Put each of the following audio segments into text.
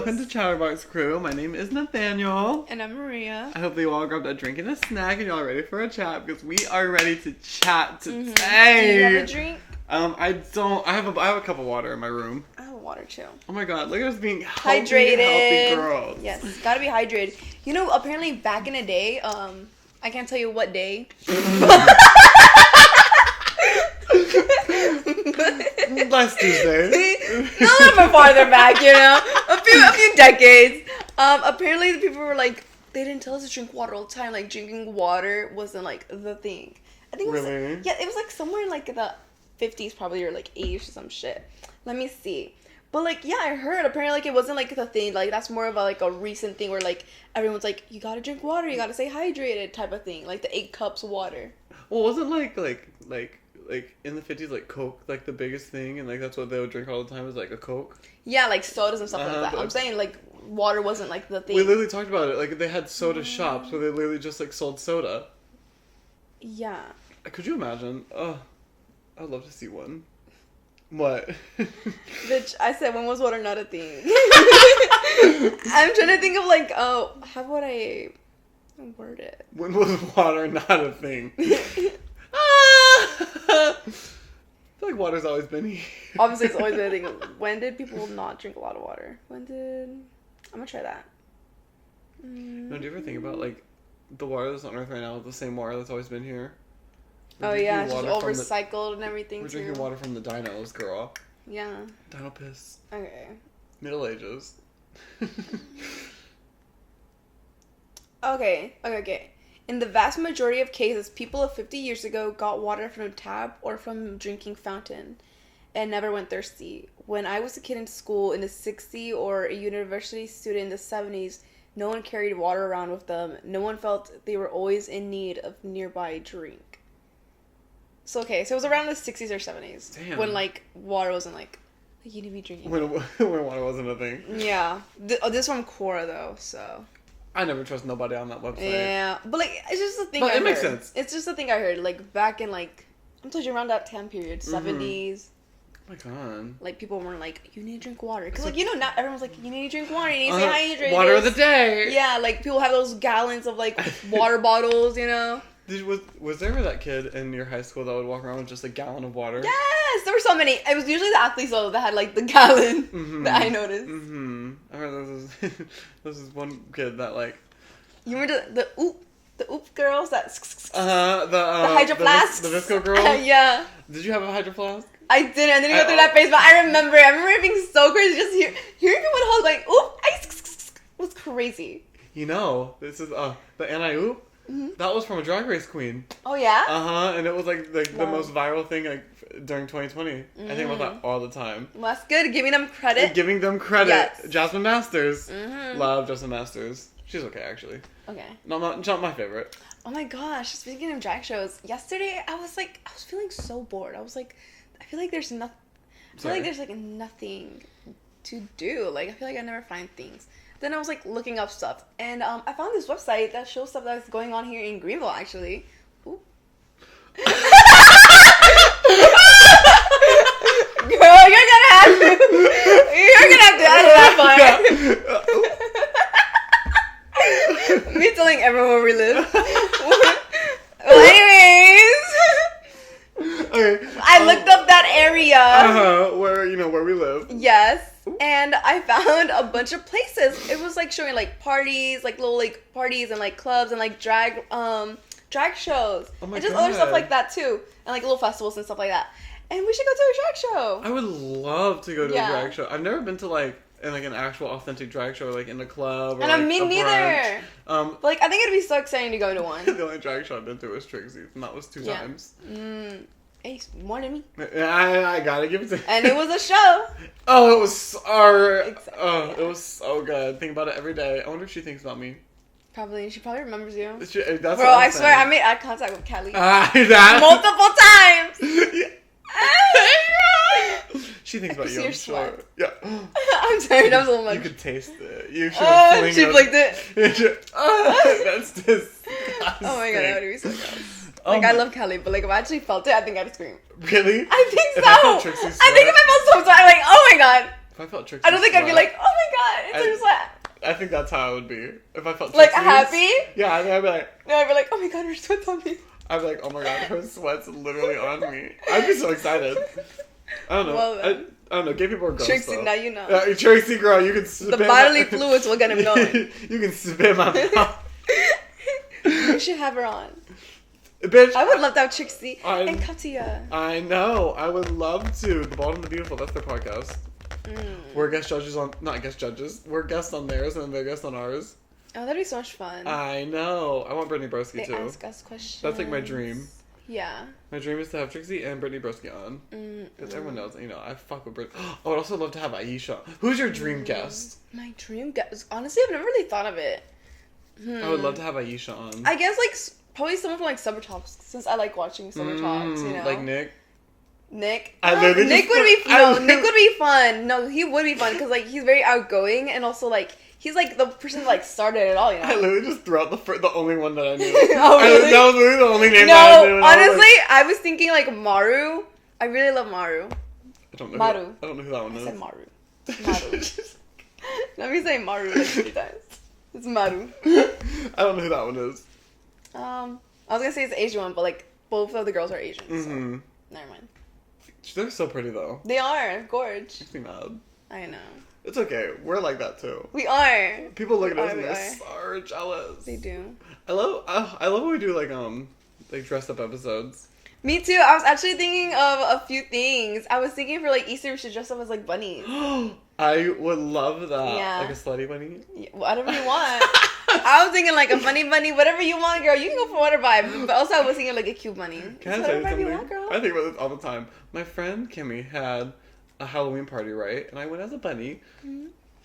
Welcome to Chatterbox Crew. My name is Nathaniel. And I'm Maria. I hope that you all grabbed a drink and a snack and y'all are ready for a chat because we are ready to chat today. Do you have a drink? I don't. I have a cup of water in my room. I have water too. Oh my god, look at us being hydrated. Healthy girls. Yes, gotta be hydrated. You know, apparently back in the day, I can't tell you what day. Last Tuesday. A little bit farther back, you know, a few decades. Apparently the people were like, they didn't tell us to drink water all the time. Like drinking water wasn't like the thing. I think it was it was like somewhere in like the 50s probably, or like 80s or some shit. Let me see. But like, yeah, I heard apparently like it wasn't like the thing. Like that's more of a like a recent thing where like everyone's like, you gotta drink water, you gotta stay hydrated type of thing. Like the 8 cups of water. Well, wasn't like in the 50s like Coke like the biggest thing, and like that's what they would drink all the time is like a Coke. Yeah, like sodas and stuff like that. I'm saying like water wasn't like the thing. We literally talked about it. Like they had soda shops where they literally just like sold soda. Yeah. Could you imagine? Oh, I'd love to see one. What? Bitch, I said, when was water not a thing? I'm trying to think of like, how would I word it? When was water not a thing? I feel like water's always been here. Obviously, it's always been a thing. When did people not drink a lot of water? I'm gonna try that. No, do you ever think about like the water that's on Earth right now is the same water that's always been here? Oh yeah, it's just all recycled and everything. We're drinking water from the dinos, girl. Yeah. Dino piss. Okay. Middle Ages. Okay. In the vast majority of cases, people of 50 years ago got water from a tap or from drinking fountain and never went thirsty. When I was a kid in school in the 60s or a university student in the 70s, no one carried water around with them. No one felt they were always in need of nearby drink. So it was around the 60s or 70s. Damn. When like water wasn't like you need to be drinking. When water wasn't a thing. Yeah. This is from Quora though, so. I never trust nobody on that website. Yeah, but like it's just a thing. But it makes sense. It's just a thing I heard. Like back in like I'm telling you around that time period, 70s. Oh my god. Like people weren't like, you need to drink water, because like you know now everyone's like, you need to drink water, you need to stay hydrated. Water of the day. Yeah, like people have those gallons of like water bottles, you know. Was there that kid in your high school that would walk around with just a gallon of water? Yes, there were so many. It was usually the athletes though that had like the gallon that I noticed. I remember this is one kid that like. You remember the oop girls that. The Hydro Flasks. The Visco girls. Yeah. Did you have a Hydro Flask? I didn't. I didn't go through that phase, but I remember it being so crazy. Just hearing people hug like oop ice was crazy. You know, this is the anti-oop. That was from a Drag Race queen. Oh yeah. And it was like the most viral thing like during 2020. I think about that all the time. Well, that's good. Giving them credit. Yes. Jasmine Masters. Mm-hmm. Love Jasmine Masters. She's okay actually. Okay. Not my favorite. Oh my gosh! Speaking of drag shows, yesterday I was feeling so bored. I was like, I feel like there's nothing. I feel like there's like nothing to do. Like I feel like I never find things. Then I was like looking up stuff, and I found this website that shows stuff that's going on here in Greenville. Actually, ooh. Girl, you're gonna have to edit that part. Me telling everyone where we live. Well, anyways. Okay. I looked up that area. Where we live. Yes. And I found a bunch of places. It was like showing like parties, like little like parties and like clubs and like drag shows. Oh my and just God. other stuff like that too. And like little festivals and stuff like that. And we should go to a drag show. I would love to go to a drag show. I've never been to like an actual authentic drag show, like in a club or and like me neither. But like I think it'd be so exciting to go to one. The only drag show I've been to was Trixie's, and that was 2 times. Hey, more than me. I gotta give it to. And it was a show. Oh, it was Exactly. Oh, it was so good. Think about it every day. I wonder if she thinks about me. Probably. She probably remembers you. That's Bro, I swear I made eye contact with Kelly. Multiple times. She thinks about you, I'm sure. Yeah. I'm sorry, that was a little much. You could taste it. You should have she flicked it. That's disgusting. Oh my god, that would be so gross. Like, I love Kelly, but like, if I actually felt it, I think I'd scream. Really? I think so. If I felt Trixie's sweat, I think if I felt so, I'm like, oh my god. If I felt Trixie I don't think sweat, I'd be like, oh my god, it's her sweat. I think that's how I would be. If I felt Like, Trixie's, happy? Yeah, I think I'd be like... No, I'd be like, oh my god, her sweat's on me. I'd be like, oh my god, her sweat's literally on me. I'd be so excited. I don't know. Well, I don't know. Gay people are gross, Trixie, though. now you know. Yeah, Trixie, girl, you can spit The bodily fluids will get him going. You can spit my mouth. You should have her on. Bitch. I would love to have Trixie and Katya. I know. I would love to. The Bald and the Beautiful, that's their podcast. We're guest judges on... Not guest judges. We're guests on theirs and they're guests on ours. Oh, that'd be so much fun. I know. I want Brittany Broski, too. They ask us questions. That's like my dream. Yeah. My dream is to have Trixie and Brittany Broski on. Because everyone knows, you know, I fuck with Brittany. I would also love to have Aisha. Who's your dream guest? My dream guest? Honestly, I've never really thought of it. I would love to have Aisha on. I guess, like, probably someone from, like, Summer Talks, since I like watching Summer Talks, you know? Like Nick? Nick? Nick would be fun. Nick would be fun. No, he would be fun, because, like, he's very outgoing, and also, like, he's, like, the person that, like, started it all, you know? I literally just threw out the only one that I knew. Oh, really? That was literally the only name that I knew. Honestly, I was thinking, like, Maru. I really love Maru. I don't know. Maru. I don't know who that one is. I said Maru. Maru. Let me say Maru, like, 3 times. It's Maru. I don't know who that one is. I was gonna say it's the Asian one, but, like, both of the girls are Asian, so never mind. They're so pretty, though. They are. Gorge. Makes me mad. I know. It's okay. We're like that, too. We are. People look at us and they're so jealous. They do. I love when we do, like dressed up episodes. Me too. I was actually thinking of a few things. I was thinking for, like, Easter we should dress up as, like, bunnies. I would love that. Yeah. Like a slutty bunny. Yeah, whatever you want. I was thinking, like, a funny bunny. Whatever you want, girl. You can go for whatever vibe. But also I was thinking, like, a cute bunny. Can I tell you something? You want, girl. I think about this all the time. My friend Kimmy had a Halloween party, right? And I went as a bunny.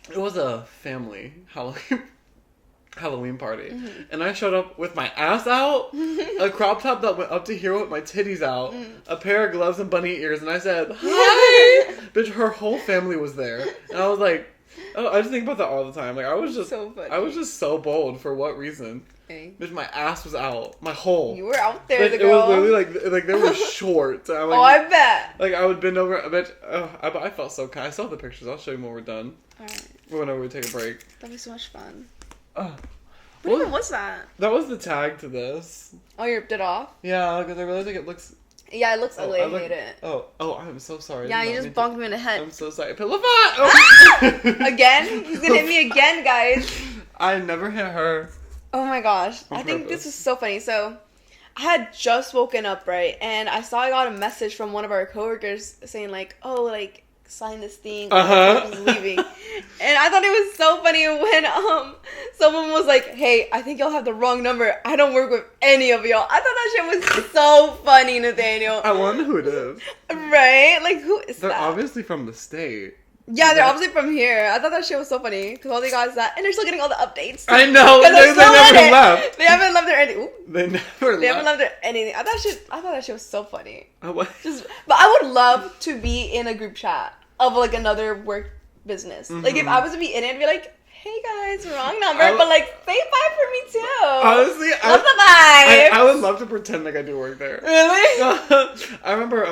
It was a family Halloween party. And I showed up with my ass out, a crop top that went up to here with my titties out, a pair of gloves and bunny ears, and I said, hi! Bitch, her whole family was there. And I was like, oh, I just think about that all the time. Like, I was just so funny. I was just so bold. For what reason? Hey. Bitch, my ass was out. My whole. You were out there, the it girl. was literally like they were short. I'm like, oh, I bet. Like, I would bend over. I felt so kind. I saw the pictures. I'll show you when we're done. Alright. Whenever we take a break. That'd be so much fun. What even was that? That was the tag to this. Oh, you ripped it off? Yeah, because I really think it looks... Yeah, it looks ugly. I hate it. Oh, I'm so sorry. Yeah, you just bonked me in the head. I'm so sorry. Pillow fight! Oh. Again? He's gonna hit me again, guys. I never hit her. Oh my gosh. I think this is so funny. So, I had just woken up, right? And I got a message from one of our coworkers saying, like, oh, like, sign this thing. He's leaving. And I thought it was so funny when someone was like, hey, I think y'all have the wrong number. I don't work with any of y'all. I thought that shit was so funny, Nathaniel. I wonder who it is. Right? Like, who is that? They're obviously from the state. Yeah, they're obviously from here. I thought that shit was so funny because all they got is that, and they're still getting all the updates. I know. They never left. They haven't left their anything. They never left. They haven't left their anything. I thought that shit was so funny. What? But I would love to be in a group chat of, like, another work business. Like, if I was to be in it, I'd be like, hey guys, wrong number, but, like, say bye for me too. Honestly, love the vibe. I would love to pretend like I do work there. Really? I remember.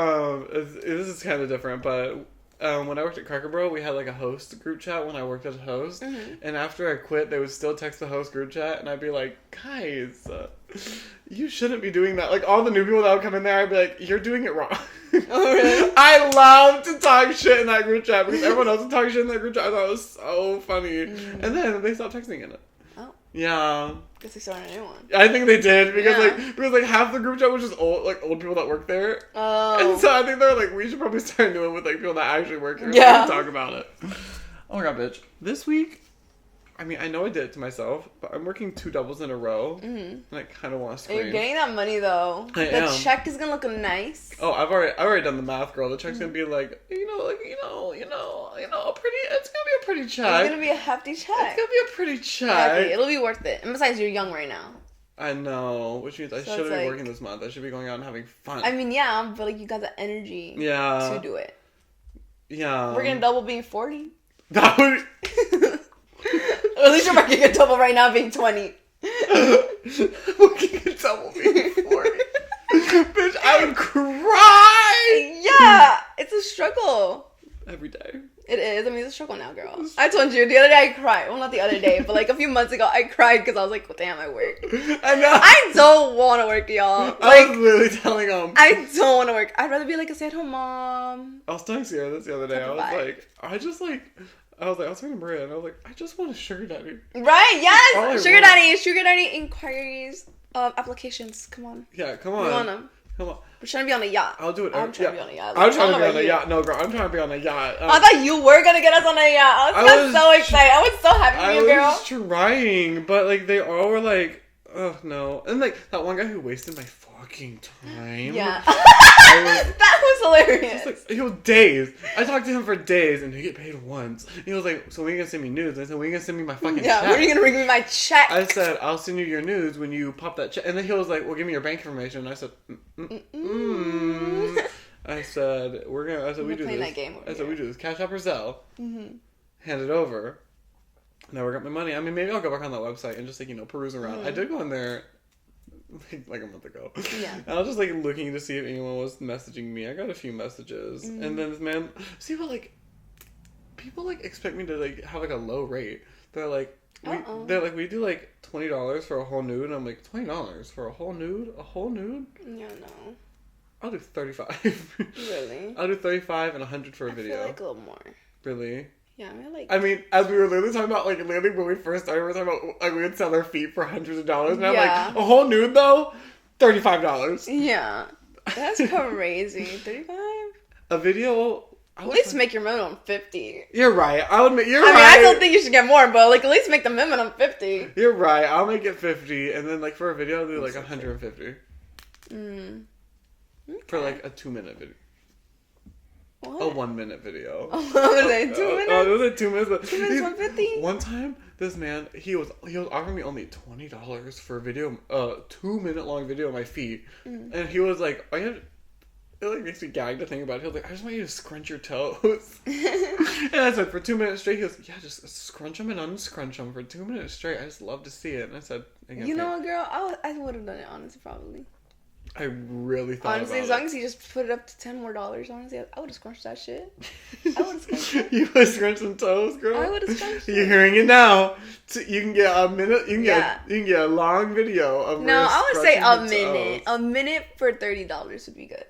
This is kind of different, but. When I worked at Cracker Barrel, we had like a host group chat when I worked as a host. And after I quit, they would still text the host group chat, and I'd be like, guys, you shouldn't be doing that. Like, all the new people that would come in there, I'd be like, you're doing it wrong. Oh, really? I love to talk shit in that group chat because everyone else would talk shit in that group chat. I thought it was so funny. And then they stopped texting in it. Oh. Yeah. Guess they started a new one. I think they did because half the group chat was just old people that work there. Oh. And so I think they're like, we should probably start doing with like people that actually work here. Yeah. Talk about it. Oh my god, bitch! This week, I mean, I know I did it to myself, but I'm working 2 doubles in a row, and I kind of want to scream. You're getting that money though. The check is gonna look nice. Oh, I've already done the math, girl. The check's gonna be like, it's gonna be a pretty check. It's gonna be a hefty check. It's gonna be a pretty check. Okay, it'll be worth it. And besides, you're young right now. I know, which means I shouldn't be working this month. I should be going out and having fun. I mean, yeah, but like you got the energy to do it. Yeah. We're gonna double being 40. That would... At least you're working a double right now being 20. Working a double being 40. Bitch, I would cry! Yeah! It's a struggle. Every day. It is. I mean, it's a struggle now, girl. I told you the other day I cried. Well, not the other day, but like a few months ago I cried because I was like, well, damn, I work. I know. I don't want to work, y'all. Like, I was literally telling him. I don't want to work. I'd rather be like a stay-at-home mom. I was telling Sierra this the other day. I was talking to Maria and I was like, I just want a sugar daddy. Right? Yes. Sugar daddy inquiries, applications. Come on. Yeah, come on. We want them. Come on. We're trying to be on a yacht. I'll do it. I'm trying to be on a yacht. I'm trying to be on a yacht. No, girl, I'm trying to be on a yacht. I thought you were gonna get us on a yacht. I was so excited. I was so happy for you, girl. I was trying, but like they all were like, oh no, and like that one guy who wasted my fucking time. Yeah, that was hilarious. Like, he was days. I talked to him for days, and he get paid once. He was like, "So when are you gonna send me nudes?" I said, "When are you gonna send me my fucking check?" When are you gonna bring me my check? I said, "I'll send you your nudes when you pop that check." And then he was like, "Well, give me your bank information." And I said, I said, "We're gonna." I said, "We do this." That game I said, "We do this. Cash App or Zelle." Hand it over. Never got my money. I mean, maybe I'll go back on that website and just like peruse around. I did go in there. Like a month ago. Yeah. And I was just like looking to see if anyone was messaging me. I got a few messages. And then this man, see what like, people like expect me to like have like a low rate. They're like, we do like $20 for a whole nude. And I'm like, $20 for a whole nude? A whole nude? Yeah, no. I'll do 35. Really? I'll do 35 and 100 for a video. I feel like a little more. Really? Yeah, I mean, as we were literally talking about, like, literally when we first started, we were talking about, like, we would sell our feet for hundreds of dollars. And I'm like, a whole nude, though? $35. Yeah. That's crazy. 35? A video... At least make your minimum 50. You're right. You're right. I mean, I don't think you should get more, but, like, at least make the minimum 50. You're right. I'll make it 50, and then, like, for a video, I'll do, like, 150. Okay. For, like, a 2-minute video. What? A 1-minute video. Was it 2 minutes? Oh, it was like 2 minutes. 2 minutes, 150? One time, this man, he was offering me only $20 for a video, 2-minute long video of my feet. And he was like, it like makes me gag to think about it. He was like, I just want you to scrunch your toes. And I said, for 2 minutes straight, he goes, yeah, just scrunch them and unscrunch them for 2 minutes straight. I just love to see it. And I said, you know what, girl? I would have done it, honestly, probably. I really thought honestly, about as long as you just put it up to $10 more, honestly, I would have scrunched that shit. I would have scrunched it. You would scrunch some toes, girl? I would have scrunched it. You're hearing it now. You can get a minute, you can get a long video of no, I would say a minute. A minute for $30 would be good.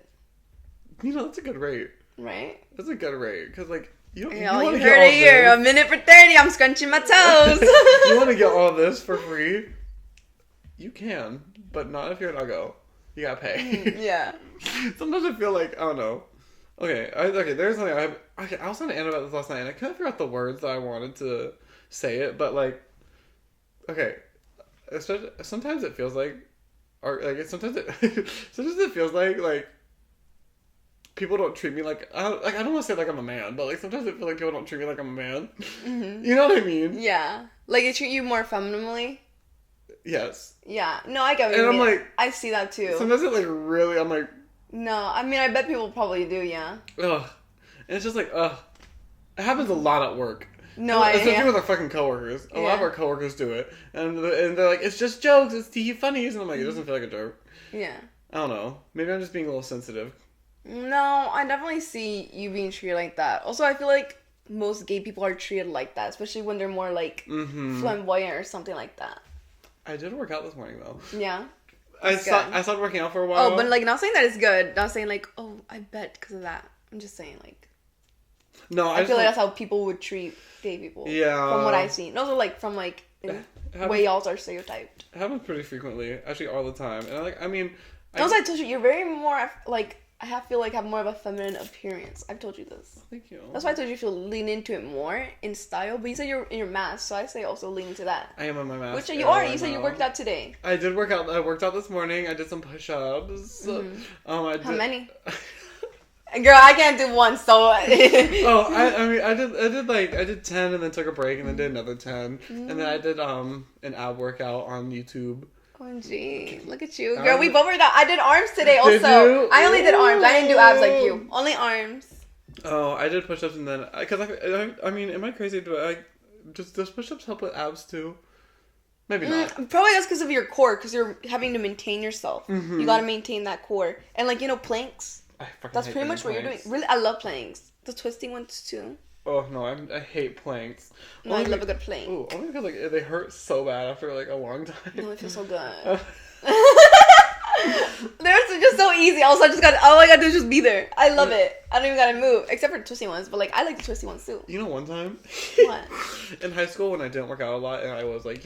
You know, that's a good rate. Right? That's a good rate. Because, like, you heard it here. A minute for 30, I'm scrunching my toes. You want to get all this for free? You can, but not if you're an uggo. You gotta pay. Yeah. Sometimes I feel like, I don't know. Okay, there's something I was talking to Anna about this last night, and I couldn't figure out the words that I wanted to say it, but, like, okay, sometimes it feels like, sometimes it feels like, people don't treat me like, I don't want to say like I'm a man, but, like, sometimes I feel like people don't treat me like I'm a man. Mm-hmm. You know what I mean? Yeah. Like, they treat you more femininely? Yes. Yeah. No, I get what you mean. And I'm like... I see that, too. Sometimes it, like, really, I'm like... No, I mean, I bet people probably do, yeah. Ugh. And it's just like, ugh. It happens a lot at work. No, especially with our fucking coworkers. A lot of our coworkers do it. And they're like, it's just jokes, it's tea funnies. And I'm like, it doesn't feel like a joke. Yeah. I don't know. Maybe I'm just being a little sensitive. No, I definitely see you being treated like that. Also, I feel like most gay people are treated like that, especially when they're more, like, flamboyant or something like that. I did work out this morning, though. Yeah. I stopped working out for a while. Oh, but, like, not saying that it's good. Not saying, like, oh, I bet because of that. I'm just saying, like... No, I feel like that's how people would treat gay people. Yeah. From what I've seen. Also, like, from, like, the way y'all are stereotyped. It happens pretty frequently. Actually, all the time. And, I mean... Also, I told you, you're very more, like... I feel like have more of a feminine appearance. I've told you this. Thank you. That's why I told you to lean into it more in style. But you said you're in your mask, so I say also lean into that. I am in my mask. Which you are. You said you worked out today. I did work out. I worked out this morning. I did some push-ups. How many? Girl, I can't do one. So. I mean, I did 10 and then took a break and then did another 10 and then I did an ab workout on YouTube. OMG, look at you. Girl, we both worked out. I did arms today also. I only did arms. I didn't do abs like you. Only arms. Oh, I did push-ups and then... Because, I mean, am I crazy? Does push-ups help with abs too? Maybe not. Probably that's because of your core, because you're having to maintain yourself. Mm-hmm. You gotta maintain that core. And, like, planks. That's pretty much what you're doing. Really, I love planks. The twisting ones too. Oh no, I hate planks. No, I love a good plank. Ooh, only because like they hurt so bad after like a long time. No, it feels so good. They're just so easy. Also, all I gotta do is just be there. I love it. I don't even gotta move, except for the twisty ones. But like, I like the twisty ones too. You know, one time, what? In high school when I didn't work out a lot and I was like,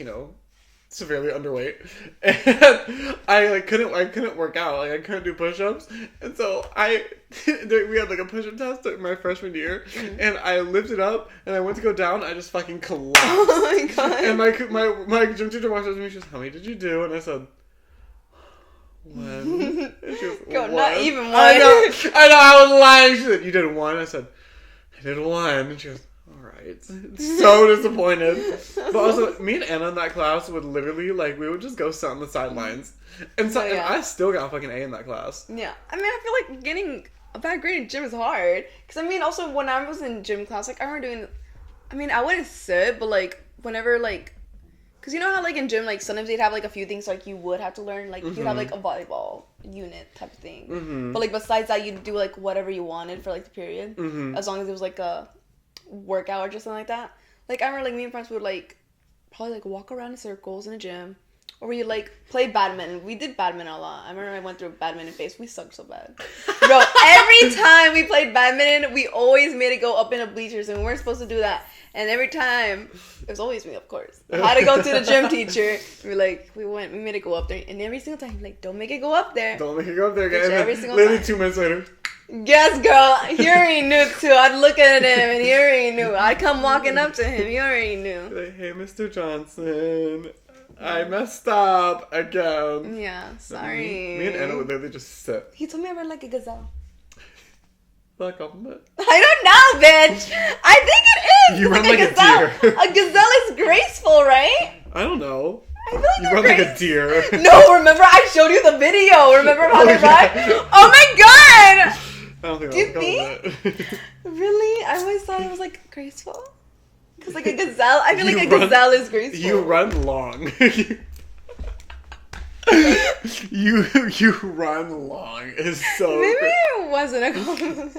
severely underweight, and I couldn't work out. Like I couldn't do push-ups, and so we had like a push-up test in my freshman year, and I lifted up and I went to go down. I just fucking collapsed. Oh my god! And my gym teacher walked up to me. She was, "How many did you do?" And I said, "One." And she was, God, "One." not even one. I know. I was lying. She said, "You did one." I said, "I did one." And she goes, "Alright." So disappointed. But also, me and Anna in that class would literally, like, we would just go sit on the sidelines. And and I still got a fucking A in that class. Yeah. I mean, I feel like getting a bad grade in gym is hard. Because, I mean, also, when I was in gym class, like, I remember doing... I mean, I wouldn't sit, but, like, whenever, like... Because you know how, like, in gym, like, sometimes they'd have, like, a few things, like, you would have to learn. Like, you'd have, like, a volleyball unit type of thing. Mm-hmm. But, like, besides that, you'd do, like, whatever you wanted for, like, the period. Mm-hmm. As long as it was, like, a workout or just something like that. Like, I remember, like, me and friends would, like, probably, like, walk around in circles in a gym. Or we, like, play badminton. We did badminton a lot. I remember I went through a badminton phase. We sucked so bad. Bro, every time we played badminton, we always made it go up in the bleachers, and we weren't supposed to do that. And every time, it was always me, of course. I had to go to the gym teacher. We made it go up there. And every single time, like, don't make it go up there. Don't make it go up there, guys. Every single literally time. 2 minutes later. Yes, girl. He already knew, too. I'd look at him, and he already knew. I'd come walking up to him. He already knew. Like, hey, Mr. Johnson, I messed up again. Yeah, sorry. Me and Anna would literally just sit. He told me I run like a gazelle. That a compliment? I don't know, bitch. I think it is. You run like a deer. A gazelle is graceful, right? I don't know. I feel like you run like a deer. No, remember I showed you the video. Remember how they run? Oh my god! I don't think do you think? Really? I always thought it was like graceful. Because like a gazelle, I feel like a gazelle is graceful. You run long. you run long. It's so. Maybe it wasn't a compliment.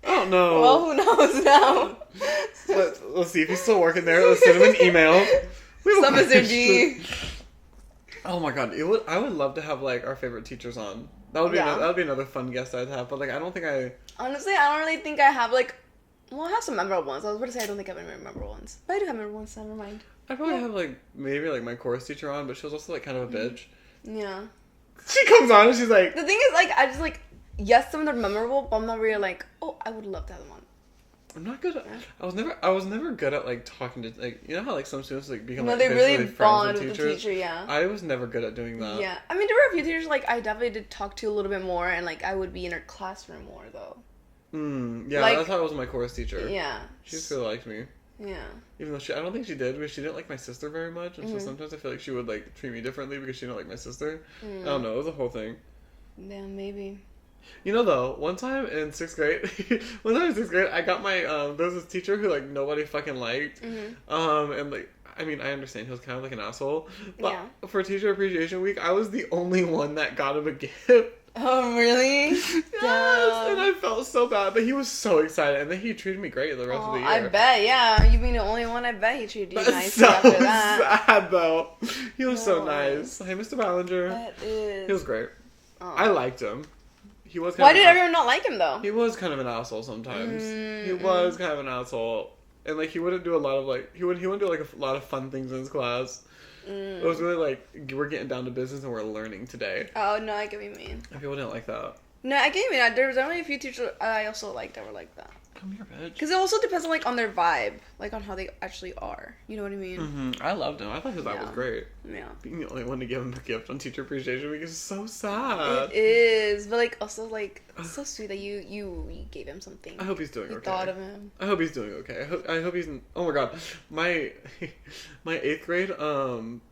I don't know. Well, who knows now? Let's see if he's still working there. Let's send him an email. Some Mr. G. Oh my god, I would love to have like our favorite teachers on. That would be another fun guest I'd have. But like, I don't think I. Honestly, I don't really think I have like. Well, I have some memorable ones. I was about to say I don't think I have any memorable ones, but I do have memorable ones. So never mind. I probably have like maybe like my chorus teacher on, but she was also like kind of a bitch. Yeah. She comes on and she's like. The thing is, like, I just like yes, some of them are memorable, but I'm not really like, oh, I would love to have them on. I'm not good at. I was never good at like talking to like you know how like some students like become like they really bond with the teacher. Yeah. I was never good at doing that. Yeah, I mean there were a few teachers like I definitely did talk to a little bit more, and like I would be in her classroom more though. Yeah, like, that's how I was my chorus teacher. Yeah. She just really liked me. Yeah. Even though I don't think she did, because she didn't like my sister very much, and so sometimes I feel like she would like treat me differently because she didn't like my sister. I don't know, it was a whole thing. Yeah, maybe. You know though, one time in 6th grade, I got my there was this teacher who like nobody fucking liked, and like I mean I understand he was kind of like an asshole, but for Teacher Appreciation Week, I was the only one that got him a gift. Oh, really? Yes, and I felt so bad, but he was so excited, and then he treated me great the rest of the year. I bet, yeah. You being the only one, I bet he treated you nice so after that. Sad, though. He was so nice. Hey, Mr. Ballinger. That is. He was great. I liked him. He was. Why did everyone not like him, though? He was kind of an asshole sometimes. He was kind of an asshole. And, like, he wouldn't do a lot of, like... He wouldn't do, like, a lot of fun things in his class. It was really like, we're getting down to business and we're learning today. Oh, no, I get what you mean. And people didn't like that. No, I get what you mean. There was only a few teachers I also liked that were like that. Come here, bitch. Because it also depends on, like, on their vibe. Like, on how they actually are. You know what I mean? Mm-hmm. I loved him. I thought his vibe was great. Yeah. Being the only one to give him a gift on Teacher Appreciation Week is so sad. It is. But, like, also, like, it's so sweet that you gave him something. I hope he's doing okay. You thought of him. I hope he's doing okay. I hope he's... Oh, my God. My 8th grade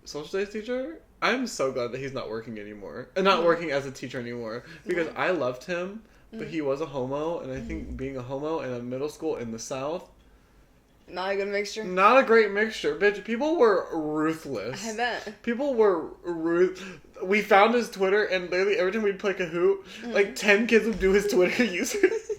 social studies teacher... I'm so glad that he's not working anymore. And not working as a teacher anymore. Because I loved him, but he was a homo. And I think being a homo in a middle school in the South... Not a good mixture. Not a great mixture. Bitch, people were ruthless. I bet. People were We found his Twitter, and literally every time we'd play Kahoot, like 10 kids would do his Twitter users.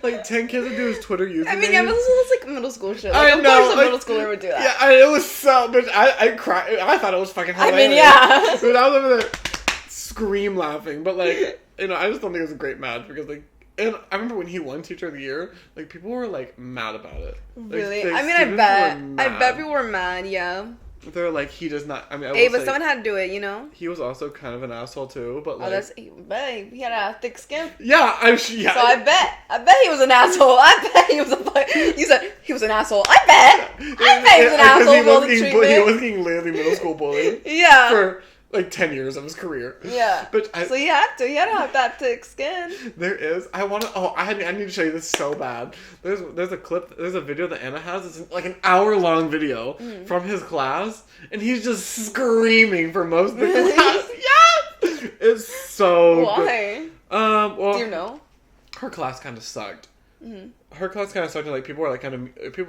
like 10 kids would do his Twitter username. I mean, yeah, but this was like middle school shit. Like, of course a middle schooler would do that. Yeah, it was so. But I cried. I thought it was fucking hilarious. I mean, yeah. But I was over there scream laughing. But like, I just don't think it was a great match because like. And I remember when he won Teacher of the Year, like people were like mad about it. Really? Like, I mean, I bet people were mad. Yeah. They're like, he does not. I mean, hey, but someone had to do it, you know. He was also kind of an asshole too, but like. Oh, babe, he had a thick skin. Yeah, yeah. So I bet he was an asshole. I bet he was You said he was an asshole. I bet he was an asshole. He was getting literally middle school bullied. Yeah. For like 10 years of his career. Yeah. But so he had to have that thick skin. There is. I need to show you this so bad. There's a video that Anna has. It's like an hour-long video from his class, and he's just screaming for most of the class. Yeah! It's so Why? good. Well, do you know? Her class kind of sucked. Her class kind of sucked, and like people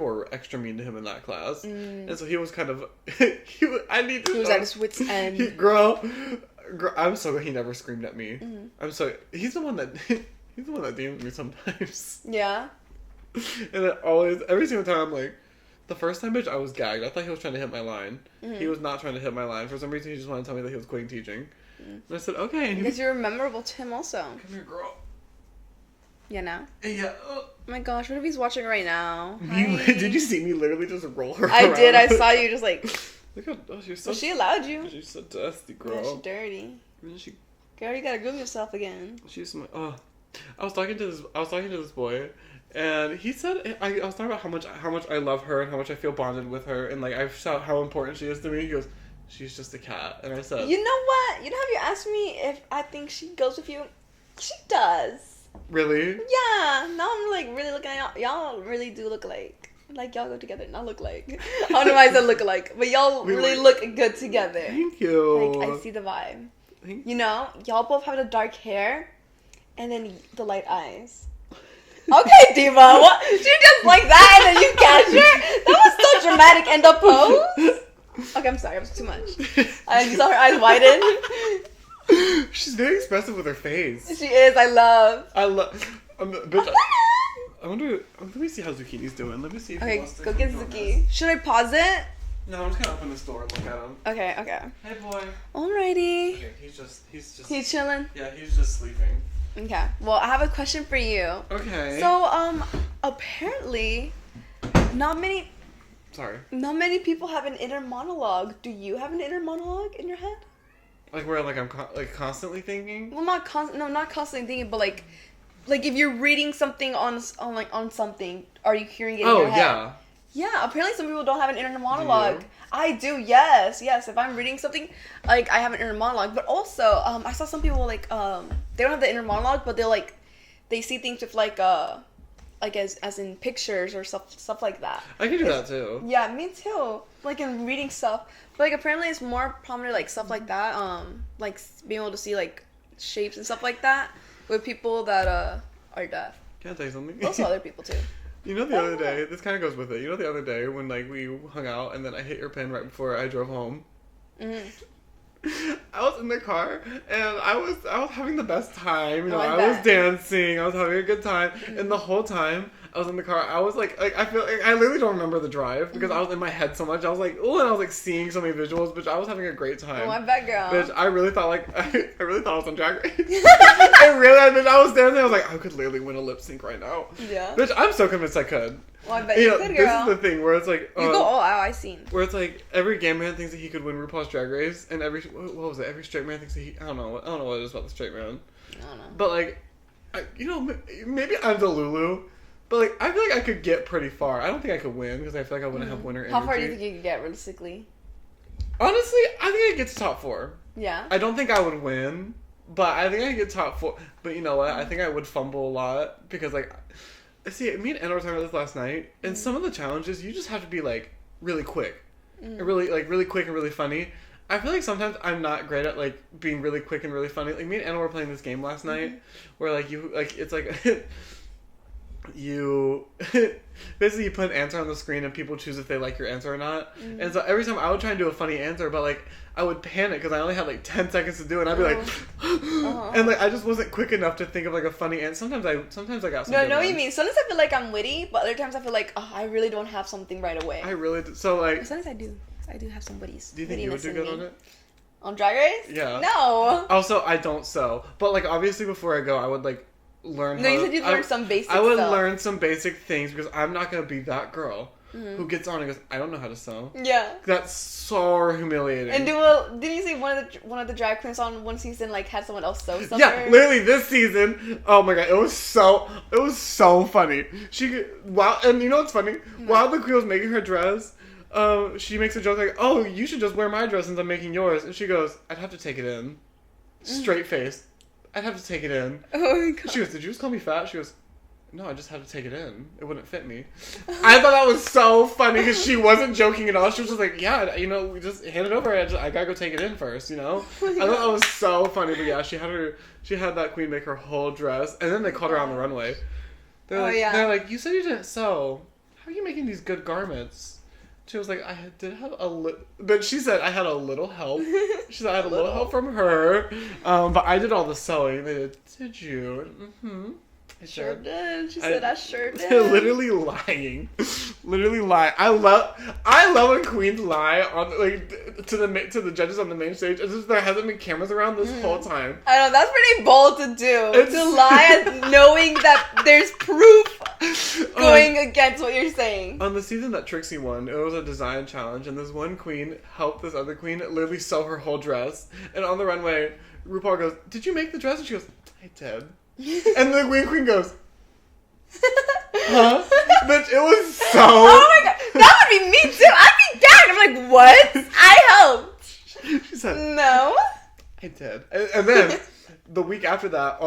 were extra mean to him in that class, and so he was kind of he was at his wit's end. Girl, I'm so glad he never screamed at me. He's the one that DMs me sometimes. Yeah. And every single time I'm like, the first time, bitch, I was gagged. I thought he was trying to hit my line. He was not trying to hit my line. For some reason, he just wanted to tell me that he was quitting teaching. And I said, okay. Because you're memorable to him also. Come here, girl. Yeah, now? Yeah. Oh my gosh, what if he's watching right now? Did you see me literally just roll her around? I did. I saw you just like... Look how... Oh, she's so... Well, she allowed you. She's so dusty, girl. Yeah, she's dirty. Girl, you gotta groom yourself again. She's my... Oh. I was talking to this boy, and he said... I was talking about how much I love her and how much I feel bonded with her, and like, I saw how important she is to me. He goes, she's just a cat. And I said... You know what? You know how you asked me if I think she goes with you? She does. Really? Yeah. Now I'm like really looking at y'all. Y'all really do look like y'all go together. Not look like. I don't know why I said look alike, but y'all really look good together. Thank you. Like I see the vibe. You know, y'all both have the dark hair, and then the light eyes. Okay, Diva. What? She just like that, and then you catch her. That was so dramatic. And the pose. Okay, I'm sorry. It was too much. You saw her eyes widen. She's very expressive with her face. She is. I love. Bitch, I wonder. Let me see how Zucchini's doing. Let me see if he wants to go get Zucchini. Should I pause it? No, I'm just gonna open this door and look at him. Okay. Hey, boy. Alrighty. Okay, he's chilling? Yeah, he's just sleeping. Okay. Well, I have a question for you. Okay. So, apparently, not many people have an inner monologue. Do you have an inner monologue in your head? Like where I'm constantly thinking? Well, not constantly thinking, but like if you're reading something on something, are you hearing it in your head? Yeah. Yeah, apparently some people don't have an inner monologue. Do you? I do, yes. If I'm reading something, like, I have an inner monologue. But also, I saw some people, like, they don't have the inner monologue, but they see things with, like as in pictures or stuff like that. I can do that, too. Yeah, me too. Like, in reading stuff. But, like, apparently it's more prominent, like, stuff like that. Like, being able to see, like, shapes and stuff like that with people that, are deaf. Can I tell you something? Also other people, too. You know the other day, this kind of goes with it. You know the other day when like we hung out and then I hit your pen right before I drove home. I was in the car and I was having the best time. You know, I was dancing. I was having a good time, and the whole time I was in the car, I was like I feel like I literally don't remember the drive because I was in my head so much. I was like, oh, and I was like seeing so many visuals, but I was having a great time. Oh, I bet, girl. Bitch, I really thought I really thought I was on Drag Race. I was dancing. I was like, I could literally win a lip sync right now. Yeah. Bitch, I'm so convinced I could. Well, I bet you could, girl. This is the thing where it's like you go all out. I seen where it's like every gay man thinks that he could win RuPaul's Drag Race, and every straight man thinks that he I don't know what it is about the straight man. I don't know. But like, maybe I'm the Lulu, but like I feel like I could get pretty far. I don't think I could win because I feel like I wouldn't have winner energy. How far do you think you could get realistically? Honestly, I think I'd get to top 4. Yeah. I don't think I would win, but I think I could get top 4. But you know what? I think I would fumble a lot because like. See, me and Anna were talking about this last night, and some of the challenges, you just have to be, like, really quick. Really quick and really funny. I feel like sometimes I'm not great at, like, being really quick and really funny. Like, me and Anna were playing this game last night, where, like, it's like... you basically you put an answer on the screen and people choose if they like your answer or not. Mm-hmm. And so every time I would try and do a funny answer, but like I would panic because I only had like 10 seconds to do it, and I'd be like, and like I just wasn't quick enough to think of like a funny answer. Sometimes I got some. No, I know what you mean. Sometimes I feel like I'm witty, but other times I feel like I really don't have something right away. I really do. So like sometimes I do have some witties. Do you think you would do good on it? On Drag Race? Yeah. No. Also, I don't sew, but like obviously before I go, I would like learn. No, you said you'd learn some basic I would stuff. learn some basic things because I'm not gonna be that girl who gets on and goes, I don't know how to sew. Yeah. That's so humiliating. And didn't you see one of the drag queens on one season like had someone else sew something? Yeah, literally this season. Oh my god, it was so funny. And you know what's funny? While the queen was making her dress, she makes a joke like, "Oh, you should just wear my dress since I'm making yours," and she goes, "I'd have to take it in." Straight face. I'd have to take it in. Oh my god. She goes, "Did you just call me fat?" She goes, "No, I just had to take it in. It wouldn't fit me." I thought that was so funny because she wasn't joking at all. She was just like, "Yeah, you know, we just hand it over. I gotta go take it in first, you know." I thought that was so funny. But yeah, she had that queen make her whole dress, and then they called her on the runway. They're like, "You said you didn't sew. How are you making these good garments?" She was like, "I did have a little," but she said I had a little help. She said I had a little help from her, but I did all the sewing. They did you? Mm-hmm. I sure did. She said I sure did. Literally lying. Literally lying. I love when queens lie on like to the judges on the main stage. It's just there hasn't been cameras around this whole time. I know that's pretty bold to do. To lie knowing that there's proof going against what you're saying. On the season that Trixie won, it was a design challenge, and this one queen helped this other queen literally sew her whole dress. And on the runway, RuPaul goes, "Did you make the dress?" And she goes, "I did." And the queen goes, "Huh?" Bitch, it was so... Oh my god, that would be me too. I'd be gagged. I'm like, what? I helped. She said, "No. I did." And then, the week after that,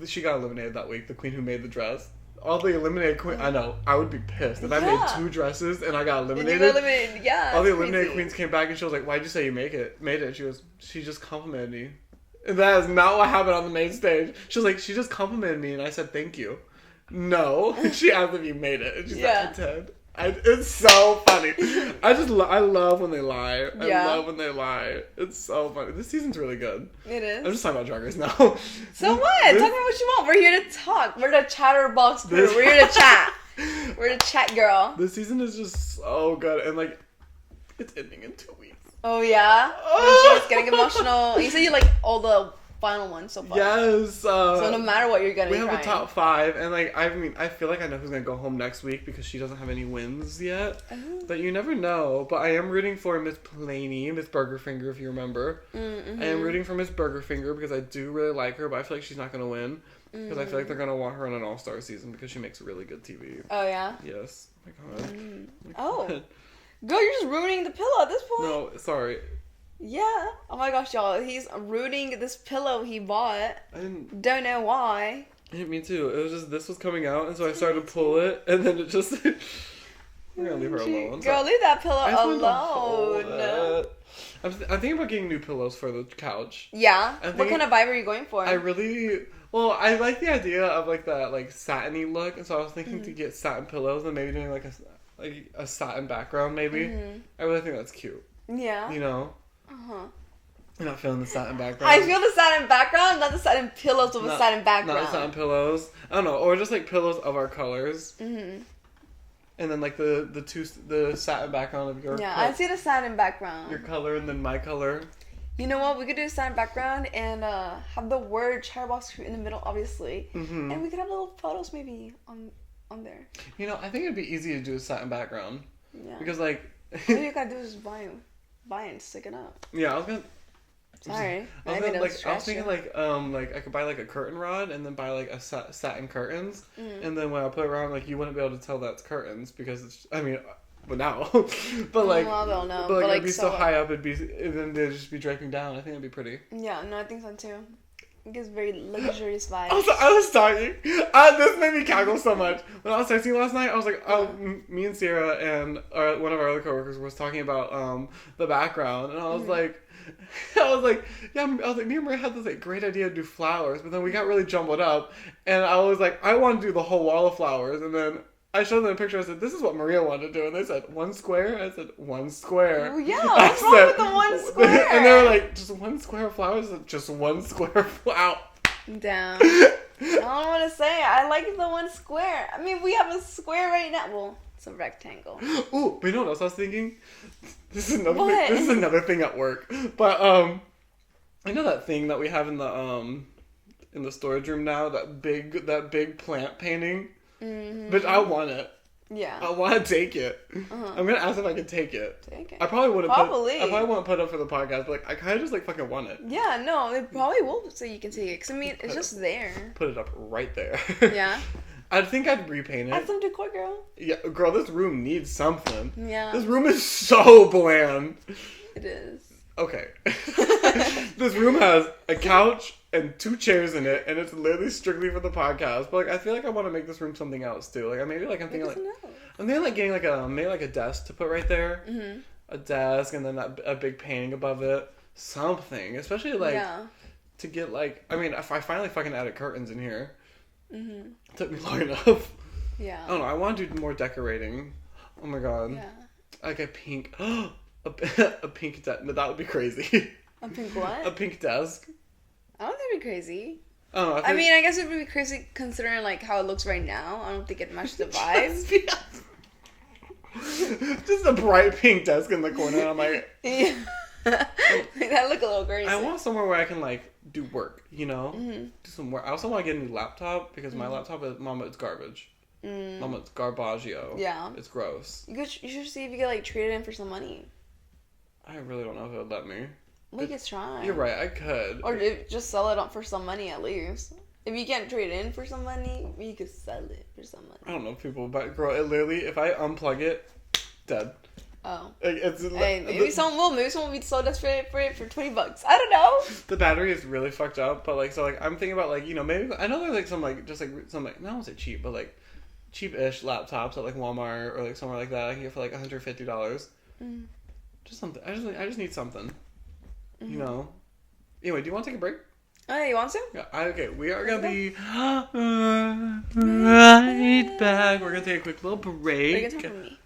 she got eliminated that week, the queen who made the dress. All the eliminated queens, I know, I would be pissed. If I made 2 dresses and I got eliminated. All the eliminated queens came back and she was like, "Why'd you say you made it?" She just complimented me. And that is not what happened on the main stage. She was like, "She just complimented me," and I said, "Thank you." No. She asked if you made it. And she said, "I did." It's so funny. I love when they lie. I love when they lie. It's so funny. This season's really good. It is. I'm just talking about Drag Race now. So what? Talk about what you want. We're here to talk. We're the chatterbox crew. We're here to chat. We're the chat girl. This season is just so good. And like, it's ending in 2 weeks. Oh yeah? Oh. She's getting emotional. You said you like all the final ones so far. Yes. So no matter what, you're gonna be crying. We have a top 5, and like I feel like I know who's gonna go home next week because she doesn't have any wins yet. Oh. But you never know. But I am rooting for Miss Planey, Miss Burgerfinger, if you remember. Mm-hmm. I am rooting for Miss Burgerfinger because I do really like her, but I feel like she's not gonna win because I feel like they're gonna want her on an all-star season because she makes really good TV. Oh yeah. Yes. Oh my god. Oh. God. Girl, you're just ruining the pillow at this point. No, sorry. Yeah. Oh my gosh, y'all. He's ruining this pillow he bought. Don't know why. Me too. It was just, this was coming out, and so I started to pull it, and then it just... We're gonna leave her alone. Girl, leave that pillow alone. I'm thinking about getting new pillows for the couch. Yeah? What kind of vibe are you going for? I like the idea of like that like satiny look, and so I was thinking to get satin pillows and maybe doing like a satin background maybe. I really think that's cute. Yeah. You know? Uh-huh. You're not feeling the satin background. I feel the satin background, not the satin pillows with a satin background. Not the satin pillows. I don't know, or just like pillows of our colors. Mm-hmm. And then like the satin background of your color. I see the satin background. Your color and then my color. You know what? We could do a satin background and have the word Chatterbox Crew in the middle, obviously. Mm-hmm. And we could have little photos maybe on there. You know, I think it'd be easy to do a satin background. Yeah. Because like... all you gotta do is buy and stick it up. Yeah, I was gonna... Sorry. I was thinking I could buy like a curtain rod and then buy like a satin curtains, and then when I put it around, like you wouldn't be able to tell that's curtains because it's, I mean, well now, but like, well, they'll know. But it'd be so high up, and then they'd just be draping down. I think it'd be pretty. Yeah, no, I think so too. It gives very luxurious vibes. I was talking. This made me cackle so much. When I was texting last night, I was like, me and Sierra and one of our other coworkers was talking about the background, and I was like. I was like, yeah, I was like, me and Maria had this like great idea to do flowers, but then we got really jumbled up, and I was like, I want to do the whole wall of flowers, and then I showed them a picture. I said, this is what Maria wanted to do, and they said 1 square. I said 1 square. Oh, yeah, what's wrong with the 1 square? And they were like, just 1 square of flowers. I said, just 1 square flower. Damn. I don't know what to say. I like the 1 square. I mean, we have a square right now. Well, it's a rectangle. Ooh, but you know what else I was thinking? This is another thing at work. But I know that thing that we have in the storage room now, that big plant painting. Mm-hmm. But I want it. Yeah. I want to take it. Uh-huh. I'm gonna ask if I can take it. Take it. I probably wouldn't. I probably won't put it up for the podcast, but like I kind of just like fucking want it. Yeah, no, they probably will say you can take it. Cause I mean, it's just there. Put it up right there. Yeah. I think I'd repaint it. Add some decor, girl. Yeah, girl, this room needs something. Yeah. This room is so bland. It is. Okay. This room has a couch and 2 chairs in it, and it's literally strictly for the podcast. But like, I feel like I want to make this room something else too. Like, I'm thinking like getting like a desk to put right there. Mm-hmm. A desk, and then a big painting above it. Something, especially like to get like. I mean, if I finally fucking added curtains in here. Mm-hmm. It took me long enough. Yeah. I don't know. I want to do more decorating. Oh my god. Yeah. Like a pink. a pink desk. That would be crazy. A pink what? A pink desk. I don't think it'd be crazy. Oh, I mean, I guess it would be crazy considering like how it looks right now. I don't think it matches the vibe. Just a bright pink desk in the corner. And I'm like, yeah. That look a little crazy. I want somewhere where I can like do work. You know, do some work. I also want to get a new laptop because my laptop is it's garbage. Mama, it's garbaggio. Yeah, it's gross. You should see if you could like trade it in for some money. I really don't know if it would let me. We could try. You're right, I could. Or just sell it for some money at least. If you can't trade it in for some money, you could sell it for some money. I don't know people, but girl, it literally, if I unplug it, dead. Oh. Maybe someone will be so desperate for it for $20. I don't know. The battery is really fucked up, but like, so like, I'm thinking about like, you know, maybe, I know there's like some like, just like, some like, I don't want to say cheap, but like, cheap-ish laptops at like Walmart or like somewhere like that I can get for like $150. Just something. I just need something. You know. Anyway, do you want to take a break? Oh, you want to? Yeah. Okay. We are gonna be right back. We're gonna take a quick little break. Are you gonna talk to me?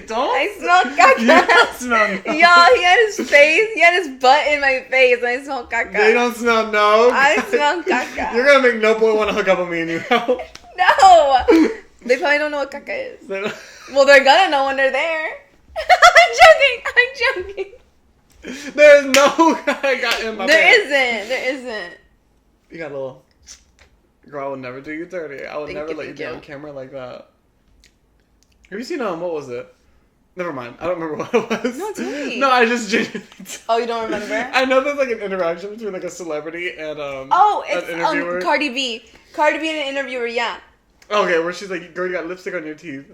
Don't. I smell caca. You don't smell no. Y'all, he had his face. He had his butt in my face, and I smell caca. They don't smell no. I smell caca. You're gonna make no boy want to hook up with me and you know. No. They probably don't know what caca is. Well, they're gonna know when they're there. I'm joking. There's no caca in my pants. There isn't. You got a little. Girl, I would never do you dirty. I would never let you be on camera like that. Have you seen what was it? Never mind. I don't remember what it was. No, tell me. No, I just genuinely. Oh, you don't remember? I know there's like an interaction between like a celebrity and it's an interviewer. Cardi B. Cardi B and an interviewer, yeah. Okay, where she's like, girl, you got lipstick on your teeth.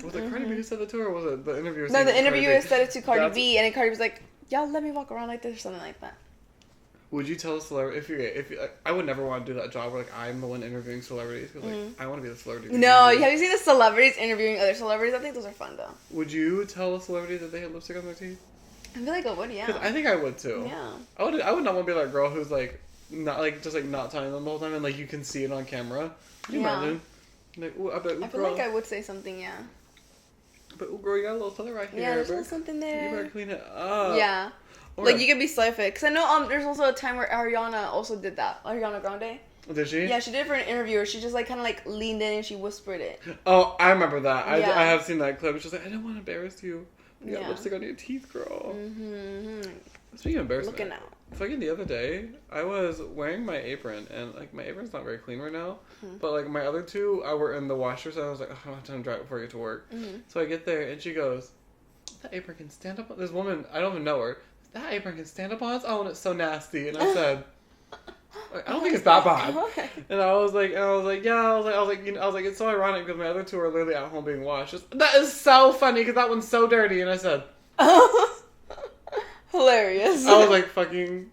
Was it Cardi B who said that to her, or was it the interviewer? No, the interviewer said it to Cardi B, and then Cardi was like, y'all let me walk around like this or something like that. Would you tell a celebrity if you I would never want to do that job where like I'm the one interviewing celebrities because like I want to be the celebrity. No, have you seen the celebrities interviewing other celebrities? I think those are fun though. Would you tell a celebrity that they had lipstick on their teeth? I feel like I would, yeah. I think I would too. Yeah. I would not want to be that girl who's like not like just like not telling them the whole time and like you can see it on camera. Can you imagine? Like, ooh, I feel like I would say something, yeah. But ooh, girl, you got a little something right here. Yeah, there's a little something there. You better clean it up. Yeah. Like, you could be slow fit. Because I know there's also a time where Ariana also did that. Ariana Grande. Did she? Yeah, she did it for an interviewer. She just, like, kind of, like, leaned in and she whispered it. Oh, I remember that. Yeah. I have seen that clip. She's like, I don't want to embarrass you. You got lipstick on your teeth, girl. Speaking of embarrassment. Looking out. Fucking the other day, I was wearing my apron. And, like, my apron's not very clean right now. But, like, my other two, I were in the washer. So I was like, oh, I don't have time to dry it before I get to work. So I get there and she goes, that apron can stand up. This woman, I don't even know her. That apron can stand up on its own. It's so nasty. And I said, I don't think it's that bad. And I was like, it's so ironic because my other two are literally at home being washed. That is so funny because that one's so dirty. And I said, hilarious. I was like fucking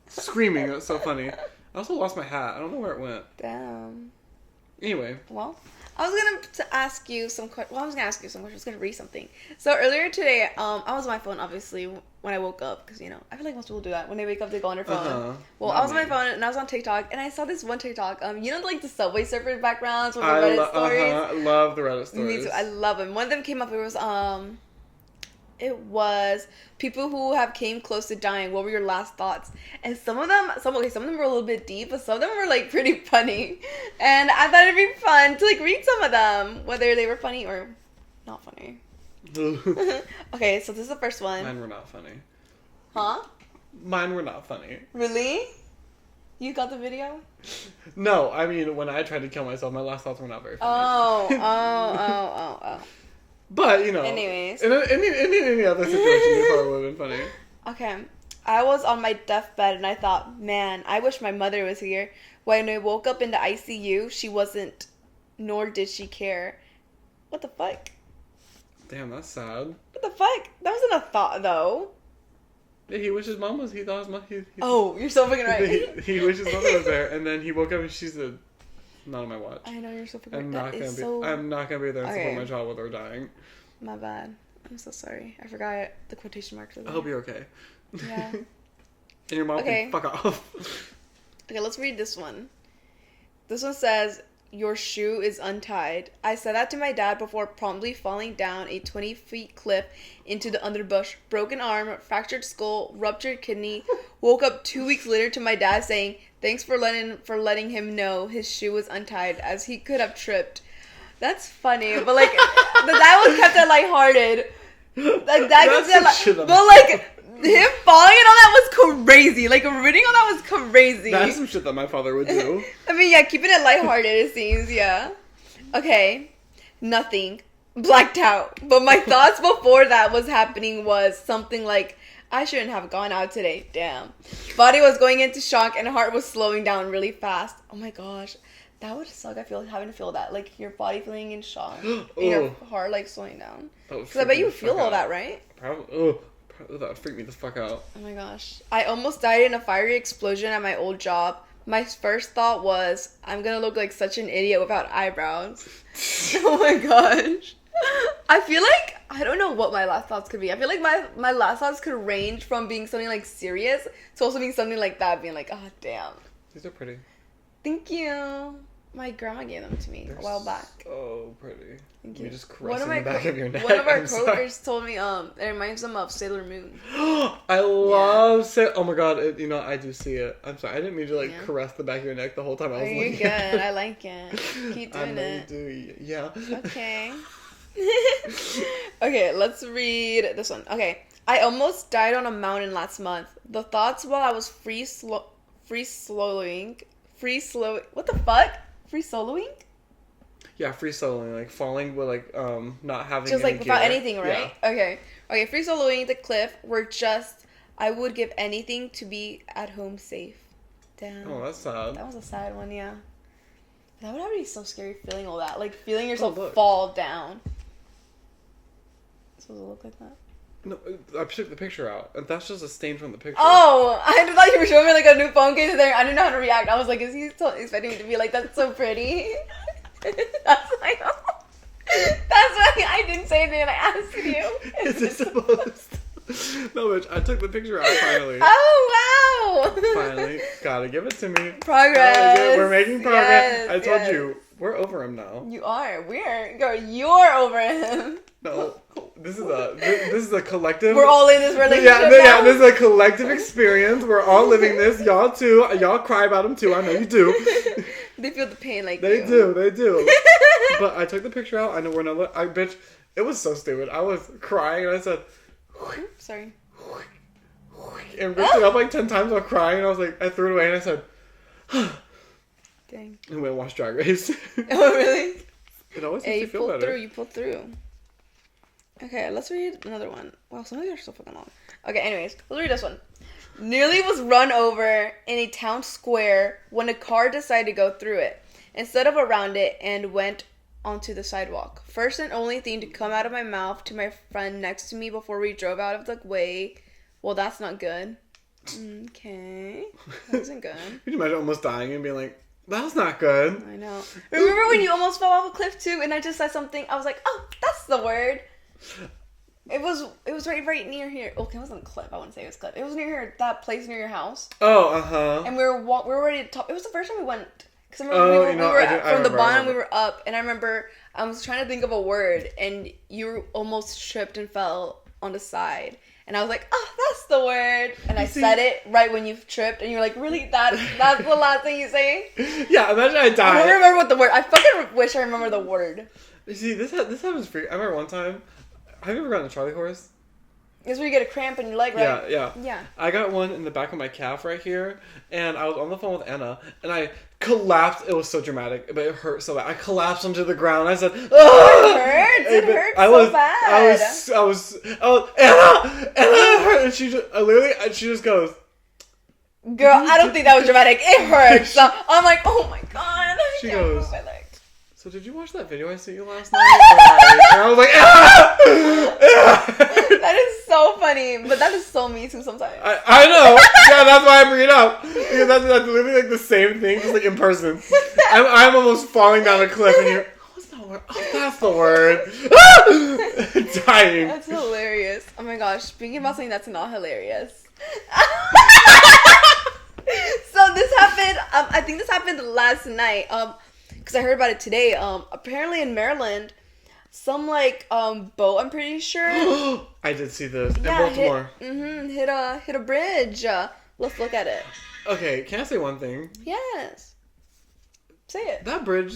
screaming. It was so funny. I also lost my hat. I don't know where it went. Damn. Anyway. Well, I was gonna ask you some questions. I was gonna read something. So earlier today, I was on my phone, obviously, when I woke up, because, I feel like most people do that. When they wake up, they go on their phone. Well, I was on my phone, and I was on TikTok, and I saw this one TikTok. Like the Subway Surfers backgrounds from the Reddit stories? I love the Reddit stories. Me too. I love them. One of them came up, it was people who have came close to dying. What were your last thoughts? And some of them were a little bit deep, but some of them were like pretty funny. And I thought it'd be fun to like read some of them, whether they were funny or not funny. Okay, so this is the first one. Mine were not funny. Huh? Mine were not funny. Really? You got the video? No, I mean, when I tried to kill myself, my last thoughts were not very funny. Oh. But, anyways. In any other situation, it probably would have been funny. Okay. I was on my deathbed and I thought, man, I wish my mother was here. When I woke up in the ICU, she wasn't, nor did she care. What the fuck? Damn, that's sad. What the fuck? That wasn't a thought, though. Yeah, he wished his mom was, he thought his mom, oh, you're so fucking right. he wished his mother was there, and then he woke up and she said, not on my watch. I know, you're so fucking I'm right. I'm not gonna be there and support my child while they're dying. My bad. I'm so sorry. I forgot the quotation marks. I hope you're okay. Yeah. And your mom can fuck off. Okay, let's read this one. This one says, your shoe is untied. I said that to my dad before promptly falling down a 20-foot cliff into the underbush. Broken arm, fractured skull, ruptured kidney. Woke up 2 weeks later to my dad saying, thanks for letting him know his shoe was untied as he could have tripped. That's funny, but like the dad was kept it lighthearted. Like that him falling and all that was crazy. Like reading all that was crazy. That's some shit that my father would do. I mean, yeah, keeping it lighthearted, it seems, yeah. Okay. Nothing. Blacked out. But my thoughts before that was happening was something like, I shouldn't have gone out today. Damn. Body was going into shock and heart was slowing down really fast. Oh my gosh. That would suck. I feel like having to feel that. Like your body feeling in shock. And your heart like slowing down. Because I bet you feel all that, right? Probably. That would freak me the fuck out. Oh my gosh. I almost died in a fiery explosion at my old job. My first thought was, I'm gonna look like such an idiot without eyebrows. Oh my gosh. I feel like, I don't know what my last thoughts could be. I feel like my last thoughts could range from being something like serious to also being something like that, being like, oh damn. These are pretty. Thank you. My grandma gave them to me a while back. Oh, pretty. Thank you. You just caressing the back of your neck. One of our coworkers told me it reminds them of Sailor Moon. I love Oh my god, I do see it. I'm sorry, I didn't mean to caress the back of your neck the whole time I was looking. You're good. I like it. Keep doing it. Yeah. Okay. Okay, let's read this one. Okay. I almost died on a mountain last month. The thoughts while I was free soloing. What the fuck? Free soloing? Yeah, free soloing, like falling with like not having just like without gear. anything, right? Yeah. Okay, free soloing the cliff were just I would give anything to be at home safe. Damn. Oh, that's sad. That was a sad one, yeah. That would have to be so scary feeling all that. Like feeling yourself fall down. Supposed to look like that? No, I took the picture out. And that's just a stain from the picture. Oh, I thought you were showing me like a new phone case there. I didn't know how to react. I was like, is he expecting me to be like, that's so pretty? That's why I didn't say anything and I asked you. Is it supposed to? No, bitch, I took the picture out finally. Oh, wow. Finally. Gotta give it to me. Progress. We're making progress. Yes, I told you. We're over him now. You are. You're over him. No. This is a collective. We're all in this relationship now. Yeah, this is a collective experience. We're all living this. Y'all too. Y'all cry about them too. I know you do. They feel the pain like they do. But I took the picture out. I know we're not. Bitch, it was so stupid. I was crying and I said, sorry. And ripped it up like 10 times while crying. And I was like, I threw it away and I said, dang. And went and watched Drag Race. Oh, really? It always makes you feel better. You pulled through. Okay, let's read another one. Wow, some of these are so fucking long. Okay, anyways, let's read this one. Nearly was run over in a town square when a car decided to go through it instead of around it and went onto the sidewalk. First and only thing to come out of my mouth to my friend next to me before we drove out of the way. Well, that's not good. Okay. That wasn't good. Could you imagine almost dying and being like, That was not good. I know. Remember when you almost fell off a cliff too, and I just said something. I was like, "Oh, that's the word." It was right near here. Okay, it wasn't a cliff. I wouldn't say it was a cliff. It was near here, that place near your house. Oh, uh-huh. And we were ready to top. It was the first time we went. Because I remember we were from the bottom, we were up, and I remember I was trying to think of a word, and you almost tripped and fell on the side. And I was like, "Oh, that's the word." And I said it right when you tripped, and you were like, "Really? That's the last thing you say?" Yeah, imagine I died. I don't remember what the word. I fucking wish I remember the word. You see, this happens for. I remember one time. Have you ever gotten a Charlie horse? It's where you get a cramp in your leg, right? Yeah. I got one in the back of my calf right here, and I was on the phone with Anna, and I collapsed. It was so dramatic, but it hurt so bad. I collapsed onto the ground. I said, "Ah!" It hurts. It hurts so bad. I was, Anna, it hurt. And she just goes, "Girl, I don't think that was dramatic. It hurts." So I'm like, "Oh my god." She goes, move my leg. "So did you watch that video I sent you last night?" And I was like, "Ah!" That is so funny, but that is so me too sometimes. I know. Yeah, that's why I bring it up. Because that's literally like the same thing, just like in person. I'm almost falling down a cliff, and you're, "What's that word? Oh, that's the word." Dying. That's hilarious. Oh my gosh, speaking about something that's not hilarious. So this happened. I think this happened last night. Because I heard about it today. Apparently in Maryland, some boat, I'm pretty sure. I did see this in Baltimore. Hit a bridge. Let's look at it. Okay, can I say one thing? Yes. Say it. That bridge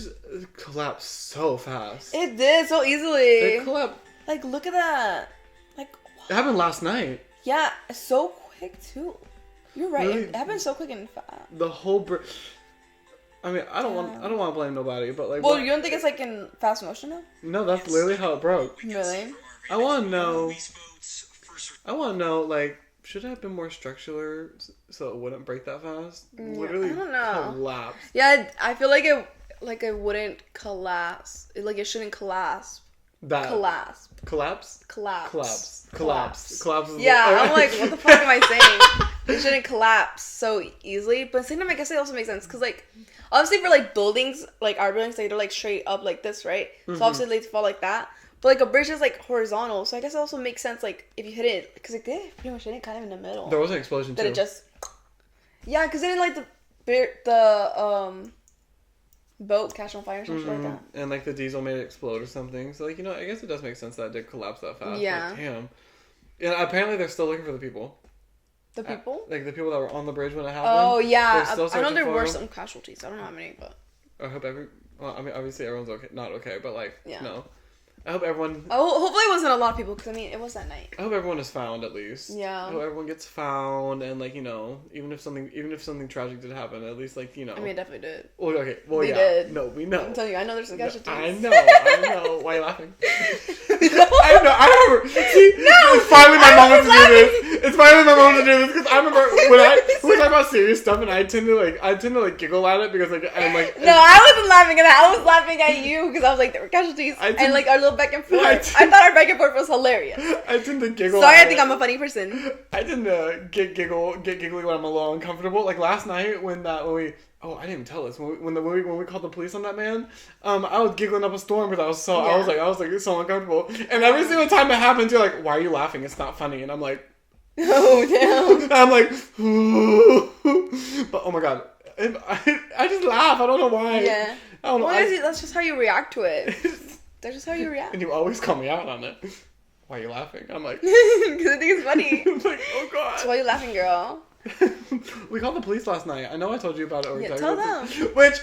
collapsed so fast. It did so easily. It collapsed. Like, look at that. Like, what? It happened last night. Yeah, so quick too. You're right. Really? It happened so quick and fast. The whole bridge. I mean, I don't want to blame nobody, but like. Well, you don't think it's like in fast motion though? No, that's literally how it broke. Really? I want to know, like, should it have been more structural so it wouldn't break that fast? Literally I don't know. Collapsed. Yeah, I feel like it wouldn't collapse. It shouldn't collapse. Collapse. Collapse? Collapse. Yeah, I'm like, what the fuck am I saying? It shouldn't collapse so easily. But at the same time, I guess it also makes sense. Because, obviously for, buildings, our buildings, they're, straight up like this, right? Mm-hmm. So, obviously, they fall like that. But, a bridge is, horizontal. So, I guess it also makes sense, if you hit it. Because, they pretty much hit it kind of in the middle. There was an explosion, too. That it just... Yeah, because then, the boat catch on fire or something like that. And the diesel made it explode or something. So I guess it does make sense that it did collapse that fast. Yeah. Damn. Yeah, apparently they're still looking for the people. The people? The people that were on the bridge when it happened. Oh yeah. I know there were them. some casualties. I don't know how many, but I hope obviously everyone's okay, not okay, but yeah. No. I hope everyone... hopefully it wasn't a lot of people, because, it was that night. I hope everyone is found, at least. Yeah. I hope everyone gets found, and, even if something tragic did happen, at least, it definitely did. Well, okay. Well, we yeah. did. No, we know. I'm telling you, I know there's some casualties. I know. Why are you laughing? I know. I remember. See, it's finally my moment to do this. It's finally my moment to do this, because I remember when we're talking about serious stuff, and I tend to giggle at it, because, I'm like... No, I wasn't laughing at that. I was laughing at you, because I was like, there were casualties, and, our little back and forth. I thought our back and forth was hilarious. I tend to giggle. Sorry, I think I'm a funny person. I tend to get giggly when I'm a little uncomfortable. Like last night when we I didn't even tell this when we called the police on that man. I was giggling up a storm because I was so uncomfortable. And every single time it happens, you're like, "Why are you laughing? It's not funny." And I'm like, "Oh damn!" I'm like, but oh my god, I just laugh. I don't know why. Yeah. I don't know. That's just how you react to it. That's just how you react. And you always call me out on it. Why are you laughing? I'm like... Because I think it's funny. I'm like, oh god. So why are you laughing, girl? We called the police last night. I know I told you about it. Yeah, tell them. Which,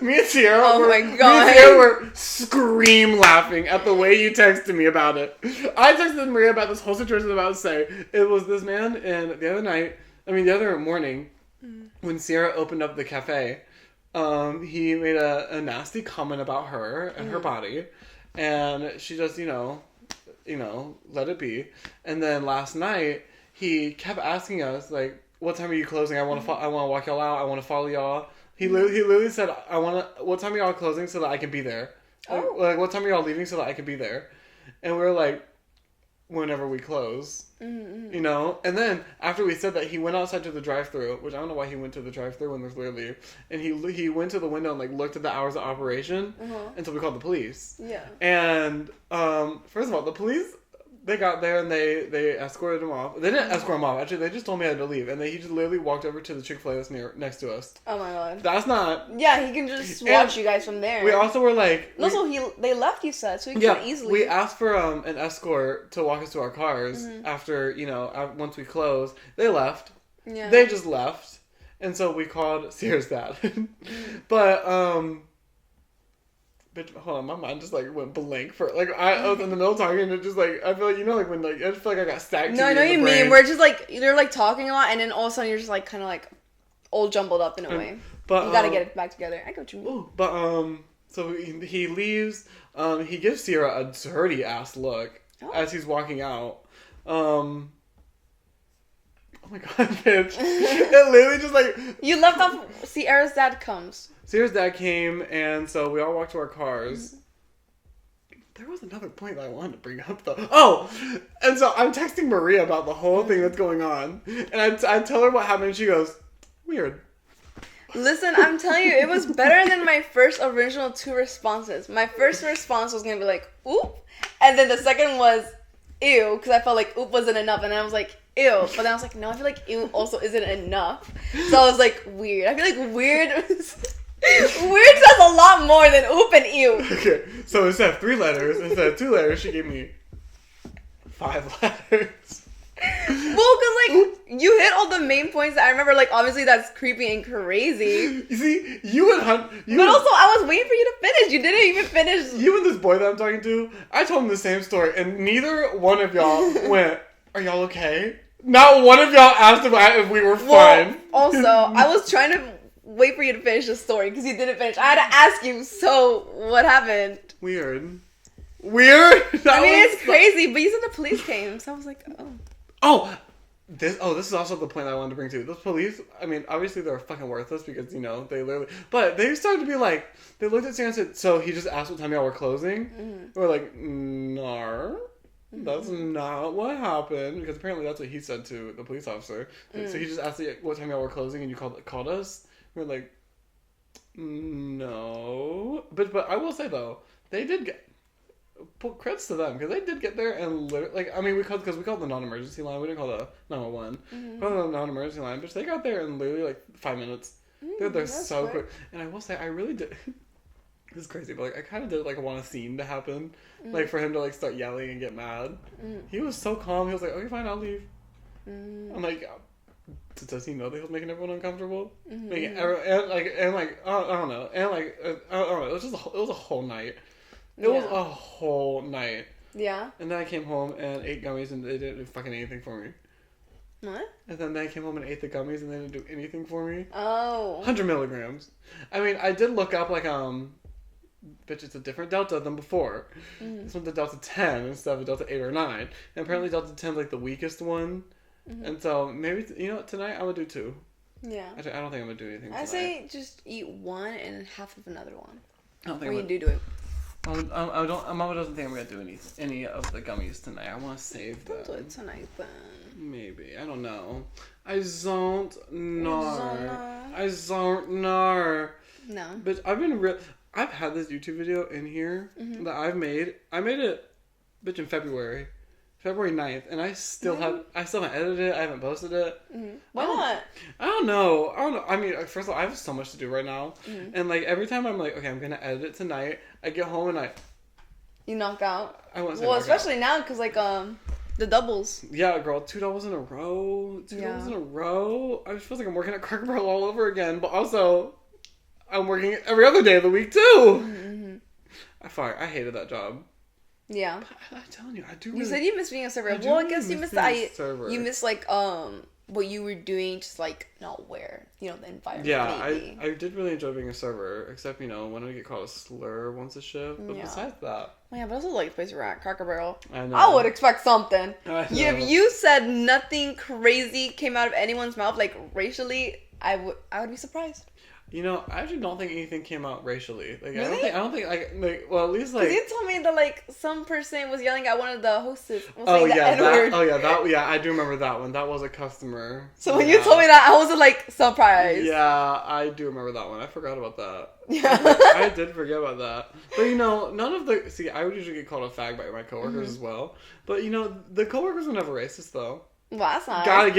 me and Sierra were scream laughing at the way you texted me about it. I texted Maria about this whole situation I was about to say. It was this man, and the other morning, when Sierra opened up the cafe, he made a nasty comment about her and her body. And she just, let it be. And then last night, he kept asking us, what time are you closing? I want to walk y'all out. I want to follow y'all. He literally said, what time are y'all closing so that I can be there? What time are y'all leaving so that I can be there? And we were like, whenever we close. Mm-hmm. You know? And then, after we said that, he went outside to the drive-thru, which I don't know why he went to the drive-thru when there's literally... And he went to the window and, like, looked at the hours of operation, and so we called the police. Yeah. And, first of all, the police... They got there and they escorted him off. They didn't escort him off. Actually, they just told me I had to leave. And he just literally walked over to the Chick-fil-A that's next to us. Oh my god. That's not... Yeah, he can just watch you guys from there. We also were like... No, so they left, you said, so he could easily... We asked for an escort to walk us to our cars after, once we closed. They left. Yeah. They just left. And so we called Sears dad. But, bitch, hold on, my mind just, like, went blank for, like, I was in the middle talking, and it just, like, I feel like, like, when, like, I just feel like I got stacked. No, I know what you mean, where it's just, like, you're, like, talking a lot, and then all of a sudden you're just, like, kind of, like, all jumbled up in a way. But, you gotta get it back together. I get what you mean. But, so he leaves, he gives Sierra a dirty-ass look as he's walking out. Oh my god, bitch. It literally just, like... You left off Sierra's dad comes. Sierra's dad came, and so we all walked to our cars. There was another point that I wanted to bring up, though. Oh! And so I'm texting Maria about the whole thing that's going on. And I tell her what happened, and she goes, weird. Listen, I'm telling you, it was better than my first original 2 responses. My first response was going to be like, oop. And then the second was, ew, because I felt like oop wasn't enough. And then I was like, ew. But then I was like, no, I feel like ew also isn't enough. So I was like, weird. I feel like weird... Weird says a lot more than oop and ew. Okay, so instead of 3 letters, instead of 2 letters, she gave me 5 letters. Well, because, like, you hit all the main points that I remember. Like, obviously, that's creepy and crazy. You see, you and But also, I was waiting for you to finish. You didn't even finish. You and this boy that I'm talking to, I told him the same story, and neither one of y'all went, are y'all okay? Not one of y'all asked if we were fine. Also, I was trying to... wait for you to finish the story because you didn't finish. I had to ask you, so what happened? Weird? I mean, it's crazy, but you said the police came, so I was like, oh. This is also the point I wanted to bring to. Those police, I mean, obviously they're fucking worthless because, they literally... But they started to be like... They looked at Sam and said, so he just asked what time y'all were closing? Mm-hmm. We're like, no. That's not what happened. Because apparently that's what he said to the police officer. So he just asked what time y'all were closing and you called us? We're like, no. But I will say, though, they did get... Put credits to them, because they did get there and literally... Like, I mean, we called the non-emergency line. We didn't call the 911. We called the non-emergency line, but they got there in literally, like, 5 minutes. They're there so quick. And I will say, I really did... This is crazy, but, like, I kind of did, like, want a scene to happen. Like, for him to, like, start yelling and get mad. He was so calm. He was like, okay, fine, I'll leave. I'm like... Does he know that he was making everyone uncomfortable? Making I don't know, and like I don't know. It was a whole night. It was a whole night. Yeah. And then I came home and ate gummies and they didn't do fucking anything for me. What? And then I came home and ate the gummies and they didn't do anything for me. Oh. 100 milligrams. I mean, I did look up like bitch, it's a different Delta than before. This one's a Delta 10 instead of a Delta 8 or 9. And apparently Delta 10 is like the weakest one. And so maybe tonight I'm gonna do 2. Yeah. Actually, I don't think I'm gonna do anything. I say just eat one and half of another one. I don't think. Or you do it. Mama doesn't think I'm gonna do any of the gummies tonight. I want to save them. Don't do it tonight, then. Maybe I don't know. I don't know. No. But I've had this YouTube video in here that I've made. I made it, bitch, in February 9th, and I still haven't edited it. I haven't posted it. Why not? I don't know. I mean, first of all, I have so much to do right now, and like every time I'm like, okay, I'm gonna edit it tonight. I get home and you knock out. I won't say well, especially now because like the doubles. Yeah, girl, 2 doubles in a row. 2 doubles in a row. I just feel like I'm working at Cracker Barrel all over again, but also I'm working every other day of the week too. I hated that job. Yeah. But I'm telling you, I do. You said you miss being a server. Well, I guess you miss you miss like what you were doing, just like not where the environment. Yeah, I did really enjoy being a server, except when I get called a slur once a shift. But besides that, yeah, but also like the place we're at, Cracker Barrel. I know. I would expect something. I know. If you said nothing crazy came out of anyone's mouth, like racially, I would be surprised. You know, I actually don't think anything came out racially. Like, really? I don't think, like, well, at least, like... You told me that, like, some person was yelling at one of the hostess. Oh, yeah, I do remember that one. That was a customer. So when you told me that, I was, like, surprised. Yeah, I do remember that one. I forgot about that. Yeah. I did forget about that. But, you know, none of the... See, I would usually get called a fag by my coworkers as well. But, you know, the coworkers were never racist, though. Well, that's nice. At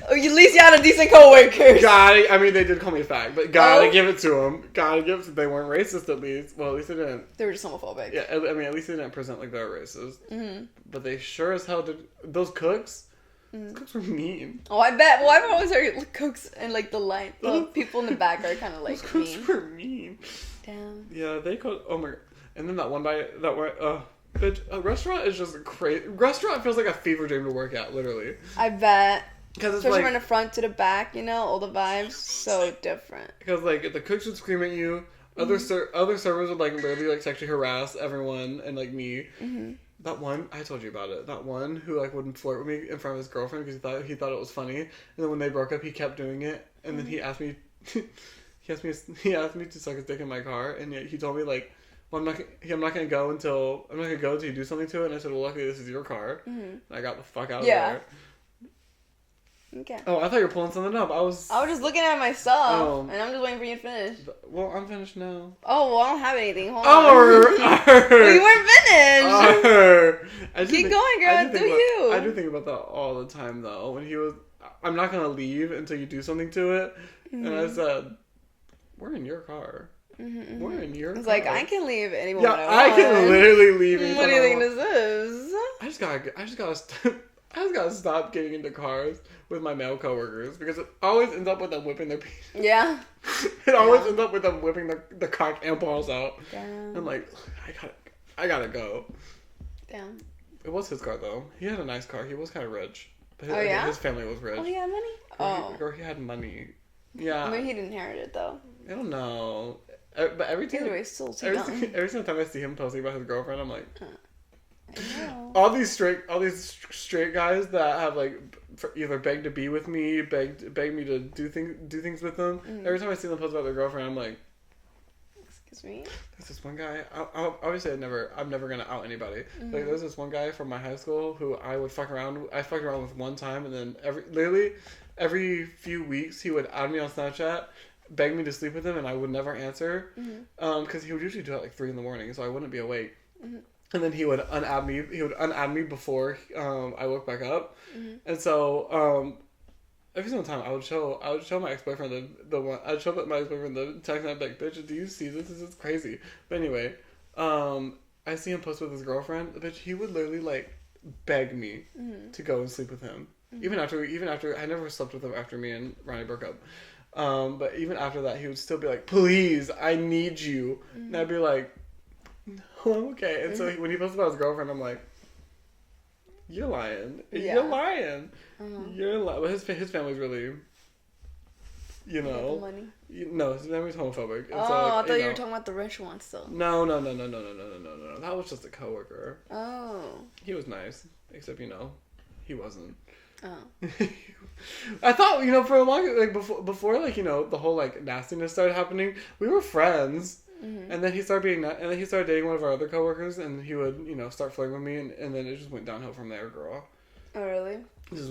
least you had a decent coworker. I mean, they did call me a fag, but give it to them. They weren't racist, at least. Well, at least they didn't. They were just homophobic. Yeah, I mean, at least they didn't present like they were racist. Mm-hmm. But they sure as hell did. Those cooks, those cooks were mean. Oh, I bet. Well, I've always heard cooks and like the people in the back are kind of like those cooks were mean. Damn. Yeah, they called. Oh my god. And then that one bitch, a restaurant is just crazy. Restaurant feels like a fever dream to work at, literally. I bet. Because it's especially like, from the front to the back, you know, all the vibes so different. Because like the cooks would scream at you, other servers would like literally like sexually harass everyone and like me. Mm-hmm. That one, I told you about it. That one who like wouldn't flirt with me in front of his girlfriend because he thought it was funny, and then when they broke up, he kept doing it, and then he asked me, he asked me to suck his dick in my car, and he told me like. Well, I'm not gonna go until you do something to it. And I said, well, luckily this is your car. Mm-hmm. And I got the fuck out of there. Okay. Oh, I thought you were pulling something up. I was just looking at my stuff, and I'm just waiting for you to finish. Well, I'm finished now. Oh, well, I don't have anything. Hold on. Well, you weren't finished. Keep going, girl. I do think about that all the time, though. When he was, I'm not gonna leave until you do something to it. Mm-hmm. And I said, we're in your car. Mm-hmm. We're in your car. It's like, I can leave any moment I can literally leave anytime. What do you think this is? I just gotta stop getting into cars with my male coworkers because it always ends up with them whipping their penis. Yeah. It always ends up with them whipping the cock and balls out. Damn. I'm like, I gotta go. Damn. It was his car though. He had a nice car. He was kind of rich. But his family was rich. Oh, he had money? Or he had money. Yeah. Maybe he didn't inherit it though. I don't know. But every time I see him posting about his girlfriend, I'm like, all these straight guys that have like either begged to be with me, begged me to do things with them. Mm-hmm. Every time I see them post about their girlfriend, I'm like, excuse me. There's this one guy. Obviously, I'm never gonna out anybody. Mm-hmm. Like there's this one guy from my high school who I would fuck around. I fucked around with one time, and then every few weeks he would add me on Snapchat. Beg me to sleep with him, and I would never answer, because he would usually do it at like 3 a.m, so I wouldn't be awake. Mm-hmm. And then he would unadd me. He would unadd me before I woke back up, and so every single time I would show my ex-boyfriend I'd show my ex-boyfriend the text, and I'd be like, "Bitch, do you see this? This is crazy." But anyway, I see him post with his girlfriend. Bitch, he would literally like beg me to go and sleep with him, even after I never slept with him after me and Ronnie broke up. But even after that, he would still be like, "Please, I need you." Mm-hmm. And I'd be like, "No, I'm okay." And so when he posted about his girlfriend, I'm like, "You're lying. Yeah. You're lying. You're lying." But his family's really, you know, money. No, his family's homophobic. And so, I thought you were talking about the rich one still. No. That was just a coworker. Oh. He was nice, except he wasn't. Oh. I thought, for a long, like, before like, the whole, like, nastiness started happening, we were friends, and then he started dating one of our other coworkers, and he would, start flirting with me, and then it just went downhill from there, girl. Oh, really?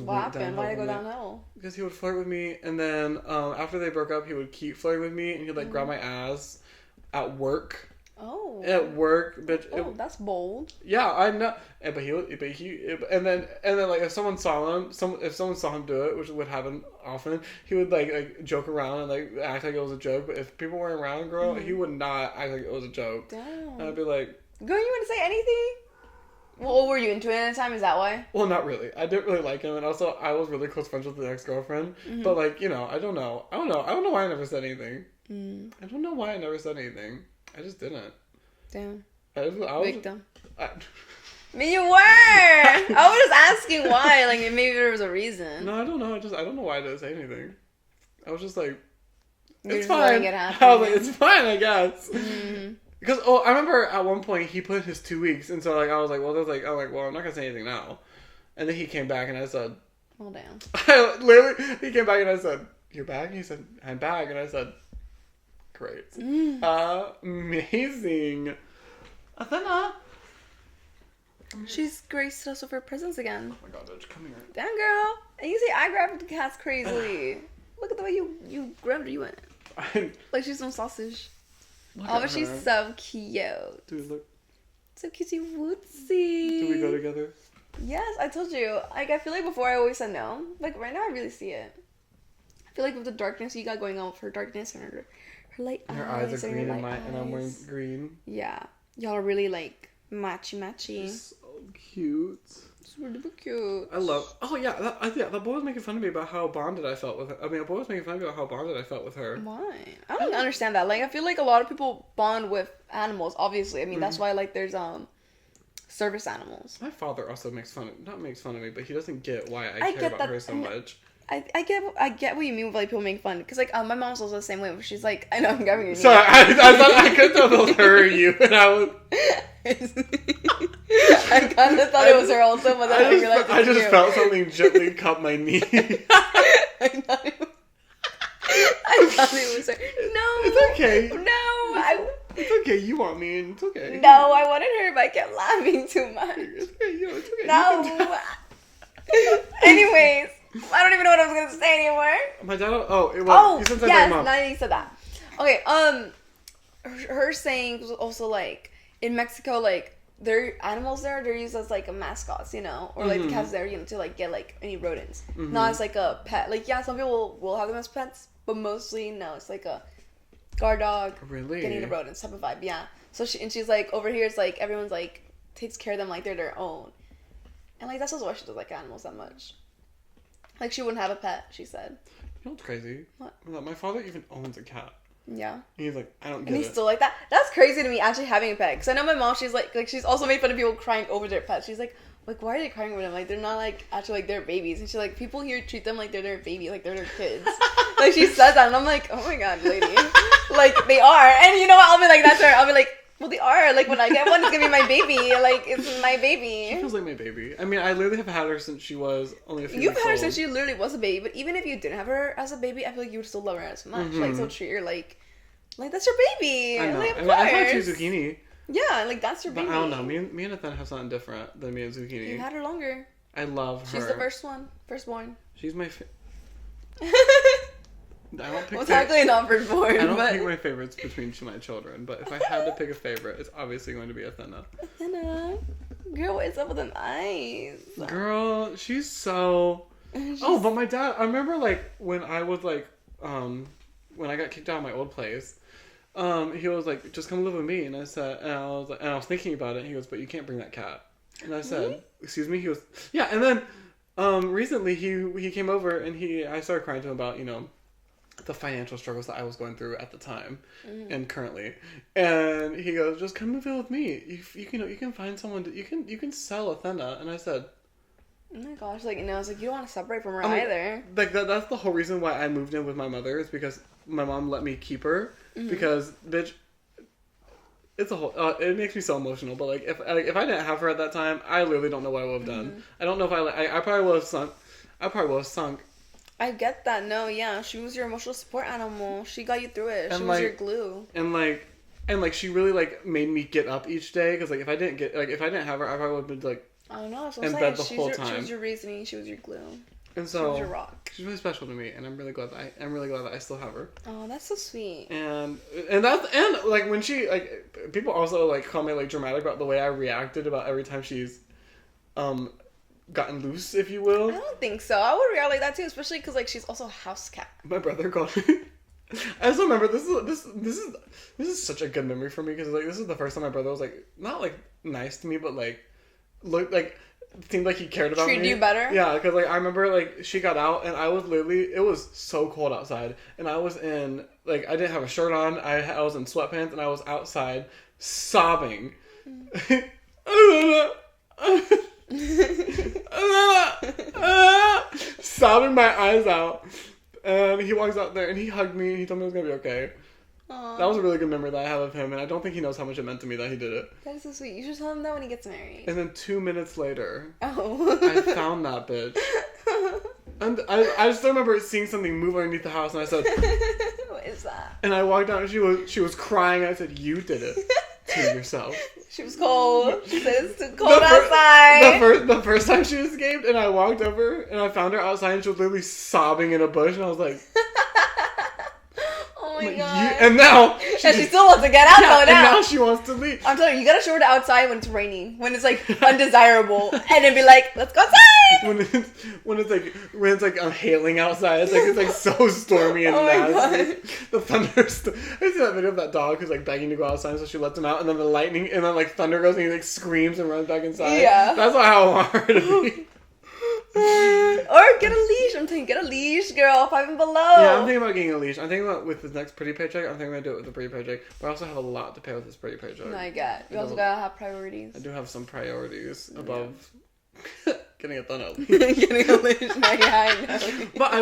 What happened? Why did it go downhill? Because he would flirt with me, and then, after they broke up, he would keep flirting with me, and he'd, like, grab my ass at work. Oh. At work, bitch. Oh, that's bold. Yeah, I know. And then like if someone saw him do it, which would happen often, he would like joke around and like act like it was a joke. But if people weren't around, girl, he would not act like it was a joke. Damn. And I'd be like, girl, you wouldn't say anything? Well, were you into it at the time? Is that why? Well, not really. I didn't really like him, and also I was really close friends with the ex-girlfriend. Mm-hmm. But like, I don't know. I don't know why I never said anything. I don't know why I never said anything. I just didn't. Damn. I was victim. I mean, you were. I was just asking why. Like, maybe there was a reason. No, I don't know. I don't know why I didn't say anything. I was just like, it's fine. I was like, it's fine, I guess. Mm-hmm. Because I remember at one point he put his 2 weeks, and so like I was like, well, I'm not gonna say anything now. And then he came back, and I said, well, damn. He came back, and I said, "Your bag?" And he said, "My bag." And I said, "Great. Amazing." Athena! She's graced us with her presence again. Oh my god, bitch, come here. Damn, girl. And you say I grabbed the cats crazily. Look at the way you grabbed her. You went. Like she's some sausage. Oh, but she's so cute. Dude, look. So cutesy wootsy. Do we go together? Yes, I told you. Like, I feel like before I always said no. Like, right now I really see it. I feel like with the darkness you got going on with her darkness and her light eyes. Her eyes are green and I'm wearing green. Yeah. Y'all are really, like, matchy. So cute. It's really cute. I love... Oh, yeah. That boy was making fun of me about how bonded I felt with her. I mean, a boy was making fun of me about how bonded I felt with her. Why? I don't understand that. Like, I feel like a lot of people bond with animals, obviously. I mean, that's why, like, there's, service animals. My father also makes fun of me, but he doesn't get why I care about her so much. I get what you mean with like people make fun because like my mom's also the same way. Where she's like, I know I'm grabbing your knee. Sorry, I thought I couldn't tell if it was her or you, and I was. I kind of thought it was her also, but then I realized I just felt something gently cup my knee. I thought it was her. No, it's okay. No, It's okay. You want me, and it's okay. No, I wanted her, but I kept laughing too much. It's okay. It's okay. No. Anyways. I don't even know what I was gonna say anymore. My dad. You said yes, mom. now you said that. Okay. Her saying was also like in Mexico, like their animals there, they're used as like a mascots, you know, or like the cats there, you know, to like get like any rodents, not as like a pet. Like yeah, some people will have them as pets, but mostly no, it's like a guard dog. Really? Getting the rodents type of vibe. Yeah. So she's like over here, it's like everyone's like takes care of them like they're their own, and like that's also why she does like animals that much. Like, she wouldn't have a pet, she said. You know what's crazy? What? My father even owns a cat. Yeah. And he's like, I don't get it. And he's still like that. That's crazy to me, actually having a pet. Because I know my mom, she's like, she's also made fun of people crying over their pets. She's like, why are they crying over them? Like, they're not, like, actually, like, they're babies. And she's like, people here treat them like they're their baby, like they're their kids. Like, she says that, and I'm like, oh my god, lady. Like, they are. And you know what? I'll be like, that's her. I'll be like, well, they are. Like, when I get one, it's gonna be my baby. Like, it's my baby. She feels like my baby. I mean, I literally have had her since she was only a few You've weeks had her old. since she literally was a baby. But even if you didn't have her as a baby, I feel like you would still love her as much. Like, so treat her like that's your baby. I know. Like, I mean, I thought she was Zucchini. Yeah, like, that's your baby. But I don't know. Me and Nathan have something different than me and Zucchini. You had her longer. I love her. She's the firstborn. She's my I don't pick. Well, technically not firstborn. I don't pick my favorites between my children, but if I had to pick a favorite, it's obviously going to be Athena. Athena, girl, what's up with them eyes? Girl, she's so. Oh, but my dad. I remember like when I was like, when I got kicked out of my old place. He was like, "Just come live with me," and I said, and I was thinking about it. And he goes, "But you can't bring that cat." And I said, Really? "Excuse me." He goes, "Yeah." And then, recently he came over and I started crying to him about the financial struggles that I was going through at the time and currently, and he goes, "Just come move in with me. You can find someone. You can sell Athena." And I said, "Oh my gosh!" Like, it's like you don't want to separate from her either. Like that's the whole reason why I moved in with my mother is because my mom let me keep her because bitch. It's a whole. It makes me so emotional. But like, if I didn't have her at that time, I literally don't know what I would have done. I don't know if I probably would have sunk. I probably would have sunk. I get that. No, yeah, she was your emotional support animal. She got you through it. And she was your glue. And she really like made me get up each day because like if I didn't have her, I probably would have been like. I don't know. In bed the whole time. She was your reasoning. She was your glue. And so she was your rock. She's really special to me, and I'm really glad that I still have her. Oh, that's so sweet. And like when she like people also like call me like dramatic about the way I reacted about every time she's gotten loose, if you will. I don't think so. I would react like that too, especially because like she's also a house cat. My brother called me. I also remember this is such a good memory for me because like this is the first time my brother was like not like nice to me, but like looked like. Seemed like he cared about me. Treated you better? Yeah, because like I remember like she got out and I was literally, it was so cold outside and I was in like I didn't have a shirt on. I was in sweatpants and I was outside sobbing. Sobbing my eyes out. And he walks out there and he hugged me and he told me it was gonna be okay. Aww. That was a really good memory that I have of him, and I don't think he knows how much it meant to me that he did it. That is so sweet. You should tell him that when he gets married. And then 2 minutes later, I found that bitch. And I still remember seeing something move underneath the house, and I said, "What is that?" And I walked out, and she was crying. I said, "You did it to yourself." She was cold. She said it's too cold outside. The first time she escaped, and I walked over, and I found her outside, and she was literally sobbing in a bush, and I was like, "Oh my god!" And now, she still wants to get out though. And now she wants to leave. I'm telling you, you gotta show her the outside when it's raining, when it's like undesirable, and then be like, "Let's go outside." When it's like hailing outside, it's like so stormy and nasty. The thunder. I see that video of that dog who's like begging to go outside, so she lets him out, and then the lightning, and then like thunder goes, and he like screams and runs back inside. Yeah, that's how I want her to be. Or get a leash. I'm thinking, get a leash, girl. 5 and below. Yeah, I'm thinking about getting a leash. I'm thinking about with the next pretty paycheck. I'm thinking I'm gonna do it with the pretty paycheck, but I also have a lot to pay with this pretty paycheck. My God, you also gotta have priorities. I do have some priorities above getting a thumbnail. Getting a leash. Yeah, I know. But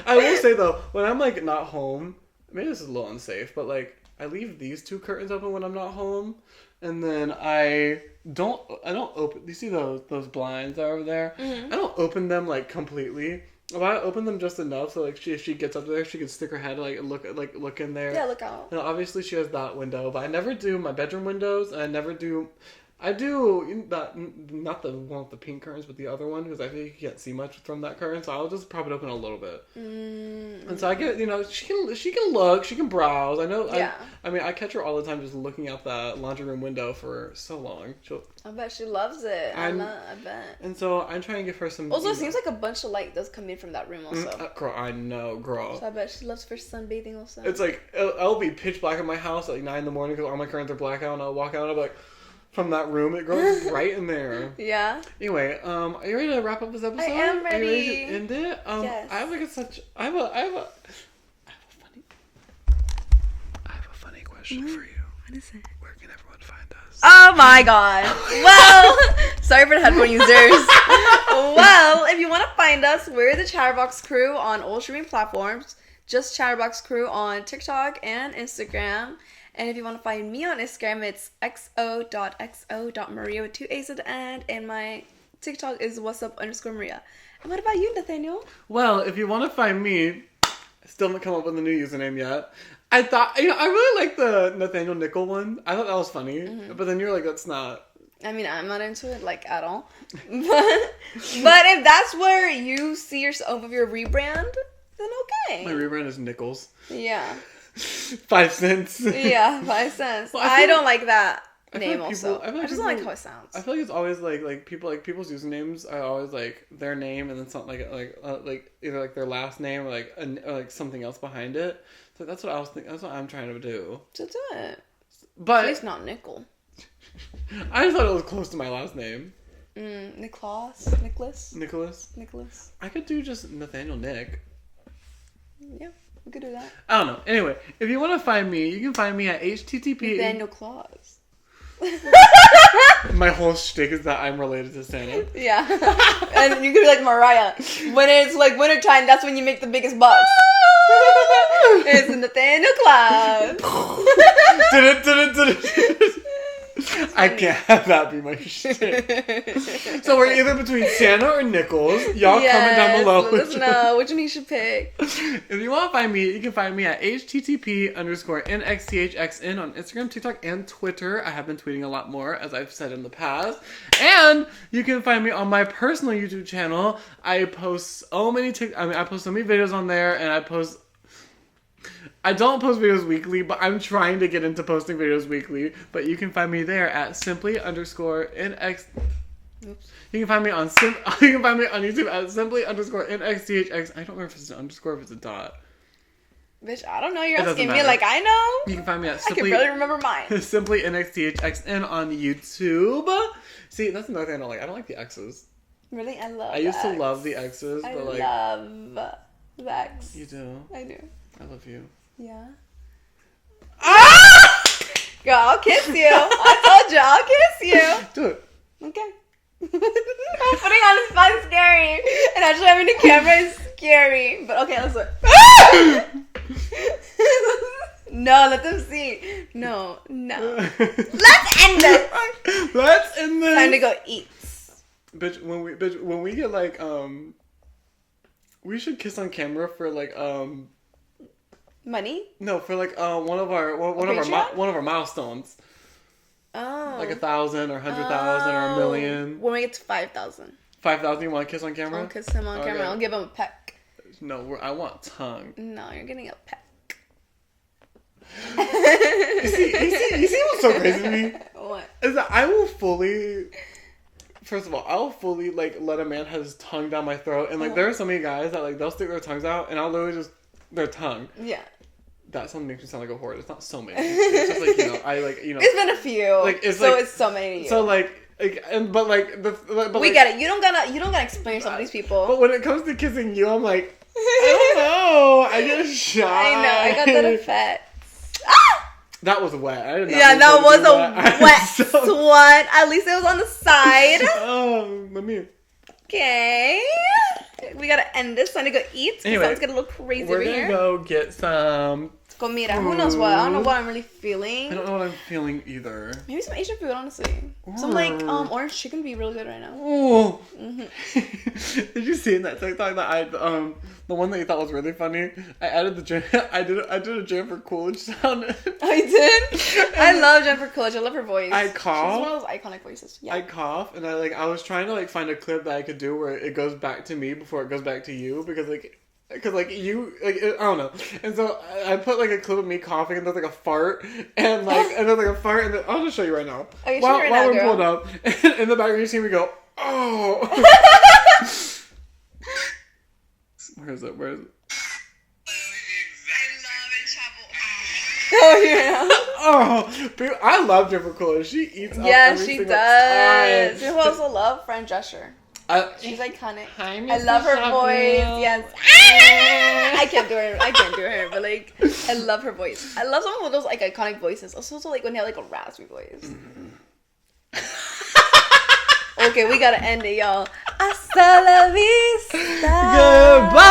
I will say though, when I'm like not home, maybe this is a little unsafe, but like I leave these 2 curtains open when I'm not home, and then I don't open. You see those blinds that are over there? Mm-hmm. I don't open them like completely. Well, I open them just enough so like if she gets up there, she can stick her head look in there. Yeah, look out. And obviously she has that window, but I never do my bedroom windows, and I never do. I do that, not the one with the pink curtains, but the other one, because I think you can't see much from that curtain, so I'll just prop it open a little bit. Mm-hmm. And so I get, she can look, she can browse. I know. Yeah. I mean, I catch her all the time just looking out that laundry room window for so long. I bet she loves it. I bet. And so I'm trying to give her some. Also, it seems like a bunch of light does come in from that room also. Girl, I know, girl. So I bet she loves for sunbathing also. It's like, it'll be pitch black in my house at like 9 in the morning because all my curtains are black out, and I'll walk out and I'll be like, from that room, it grows right in there. Yeah. Anyway, are you ready to wrap up this episode? I am ready. Are you ready to end it? Yes. I have a funny question for you. What is it? Where can everyone find us? Oh my god. Well, sorry for the headphone users. Well, if you want to find us, we're the Chatterbox Crew on all streaming platforms. Just Chatterbox Crew on TikTok and Instagram. And if you want to find me on Instagram, it's xo.xo.maria with 2 A's at the end. And my TikTok is whatsup_Maria. And what about you, Nathaniel? Well, if you want to find me, I still haven't come up with a new username yet. I thought, I really like the Nathaniel Nickel one. I thought that was funny. Mm-hmm. But then you're like, that's not. I mean, I'm not into it, like, at all. But if that's where you see yourself of your rebrand, then okay. My rebrand is Nickels. Yeah. 5 cents. Yeah, 5 cents. Well, I don't like that name also. I just don't like how it sounds. I feel like it's always like people's usernames are always like their name and then something like either like their last name or like something else behind it. So that's what I was thinking. That's what I'm trying to do. So do it. But it's not Nickel. I just thought it was close to my last name. Nicholas. I could do just Nathaniel Nick. Yeah. We could do that. I don't know. Anyway, if you want to find me, you can find me at http. Nathaniel Claus. My whole shtick is that I'm related to Santa. Yeah. And you could be like Mariah. When it's like wintertime, that's when you make the biggest bucks. It's Nathaniel Claus. I can't have that be my shit. So we're either between Santa or Nichols. Y'all comment down below. Let us know which one you should pick. If you want to find me, you can find me at http_nxthxn on Instagram, TikTok, and Twitter. I have been tweeting a lot more, as I've said in the past. And you can find me on my personal YouTube channel. I post so many videos on there, and I don't post videos weekly, but I'm trying to get into posting videos weekly. But you can find me there at simply_nx. Oops. You can find me on YouTube at simply_nxthx. I don't remember if it's an underscore or if it's a dot. Bitch, I don't know. You're asking me like I know. You can find me at I can barely remember mine. Simply NXTHXN on YouTube. See, that's another thing I don't like. I don't like the X's. Really? I used to love the X's, but like. I love the X. You do? I do. I love you. Yeah. Ah! Girl, I'll kiss you. I told you, I'll kiss you. Do it. Okay. Putting on the spot is scary. And actually having the camera is scary. But okay, let's look. No, let them see. No. Let's end this. Let's end this. Time to go eat. Bitch, when we get like We should kiss on camera for like money. No, for like one of our milestones. Oh. Like 1,000 or 100,000 or 1,000,000. When we get to 5,000. 5,000. You want to kiss on camera? I'll kiss him on camera. I'll give him a peck. No, I want tongue. No, you're getting a peck. you see what's so crazy to me? What? Is that I will fully like let a man have his tongue down my throat, and like there are so many guys that like they'll stick their tongues out, and I'll literally just their tongue. Yeah. That something makes me sound like a whore. It's not so many. It's just like It's been a few. Like it's so many. To you. So we get it. You don't gotta explain yourself to these people. But when it comes to kissing you, I'm like, I don't know. I get shy. I know. I got that effect. That was wet. I did not that was a wet sweat. At least it was on the side. Oh, let me. Okay. We gotta end this. Time to go eat. Anyway, someone's getting a little crazy over here. We're gonna go get some comida. Who knows what? I don't know what I'm really feeling. I don't know what I'm feeling either. Maybe some Asian food, honestly. Some like orange chicken would be really good right now. Oh. Mm-hmm. Did you see in that TikTok that the one that you thought was really funny? I added the I did a Jennifer Coolidge sound. I did. I love Jennifer Coolidge. I love her voice. I cough. She's one of those iconic voices. Yeah. I cough, and I was trying to like find a clip that I could do where it goes back to me before it goes back to you because you I don't know, and so I put like a clip of me coughing, and there's like a fart, and there's like a fart, and then I'll just show you right now. Okay, while we're pulled up, in the background you see me go, oh. Where is it? Oh yeah. Oh, I love Jennifer Coolidge. She eats. Yeah, she does. You also love Fran Drescher. She's iconic. I love her voice. Yes. I can't do her, but like I love her voice. I love some of those like iconic voices. Also like when they have like a raspy voice. Okay, we gotta end it, y'all. Hasta la vista. Goodbye.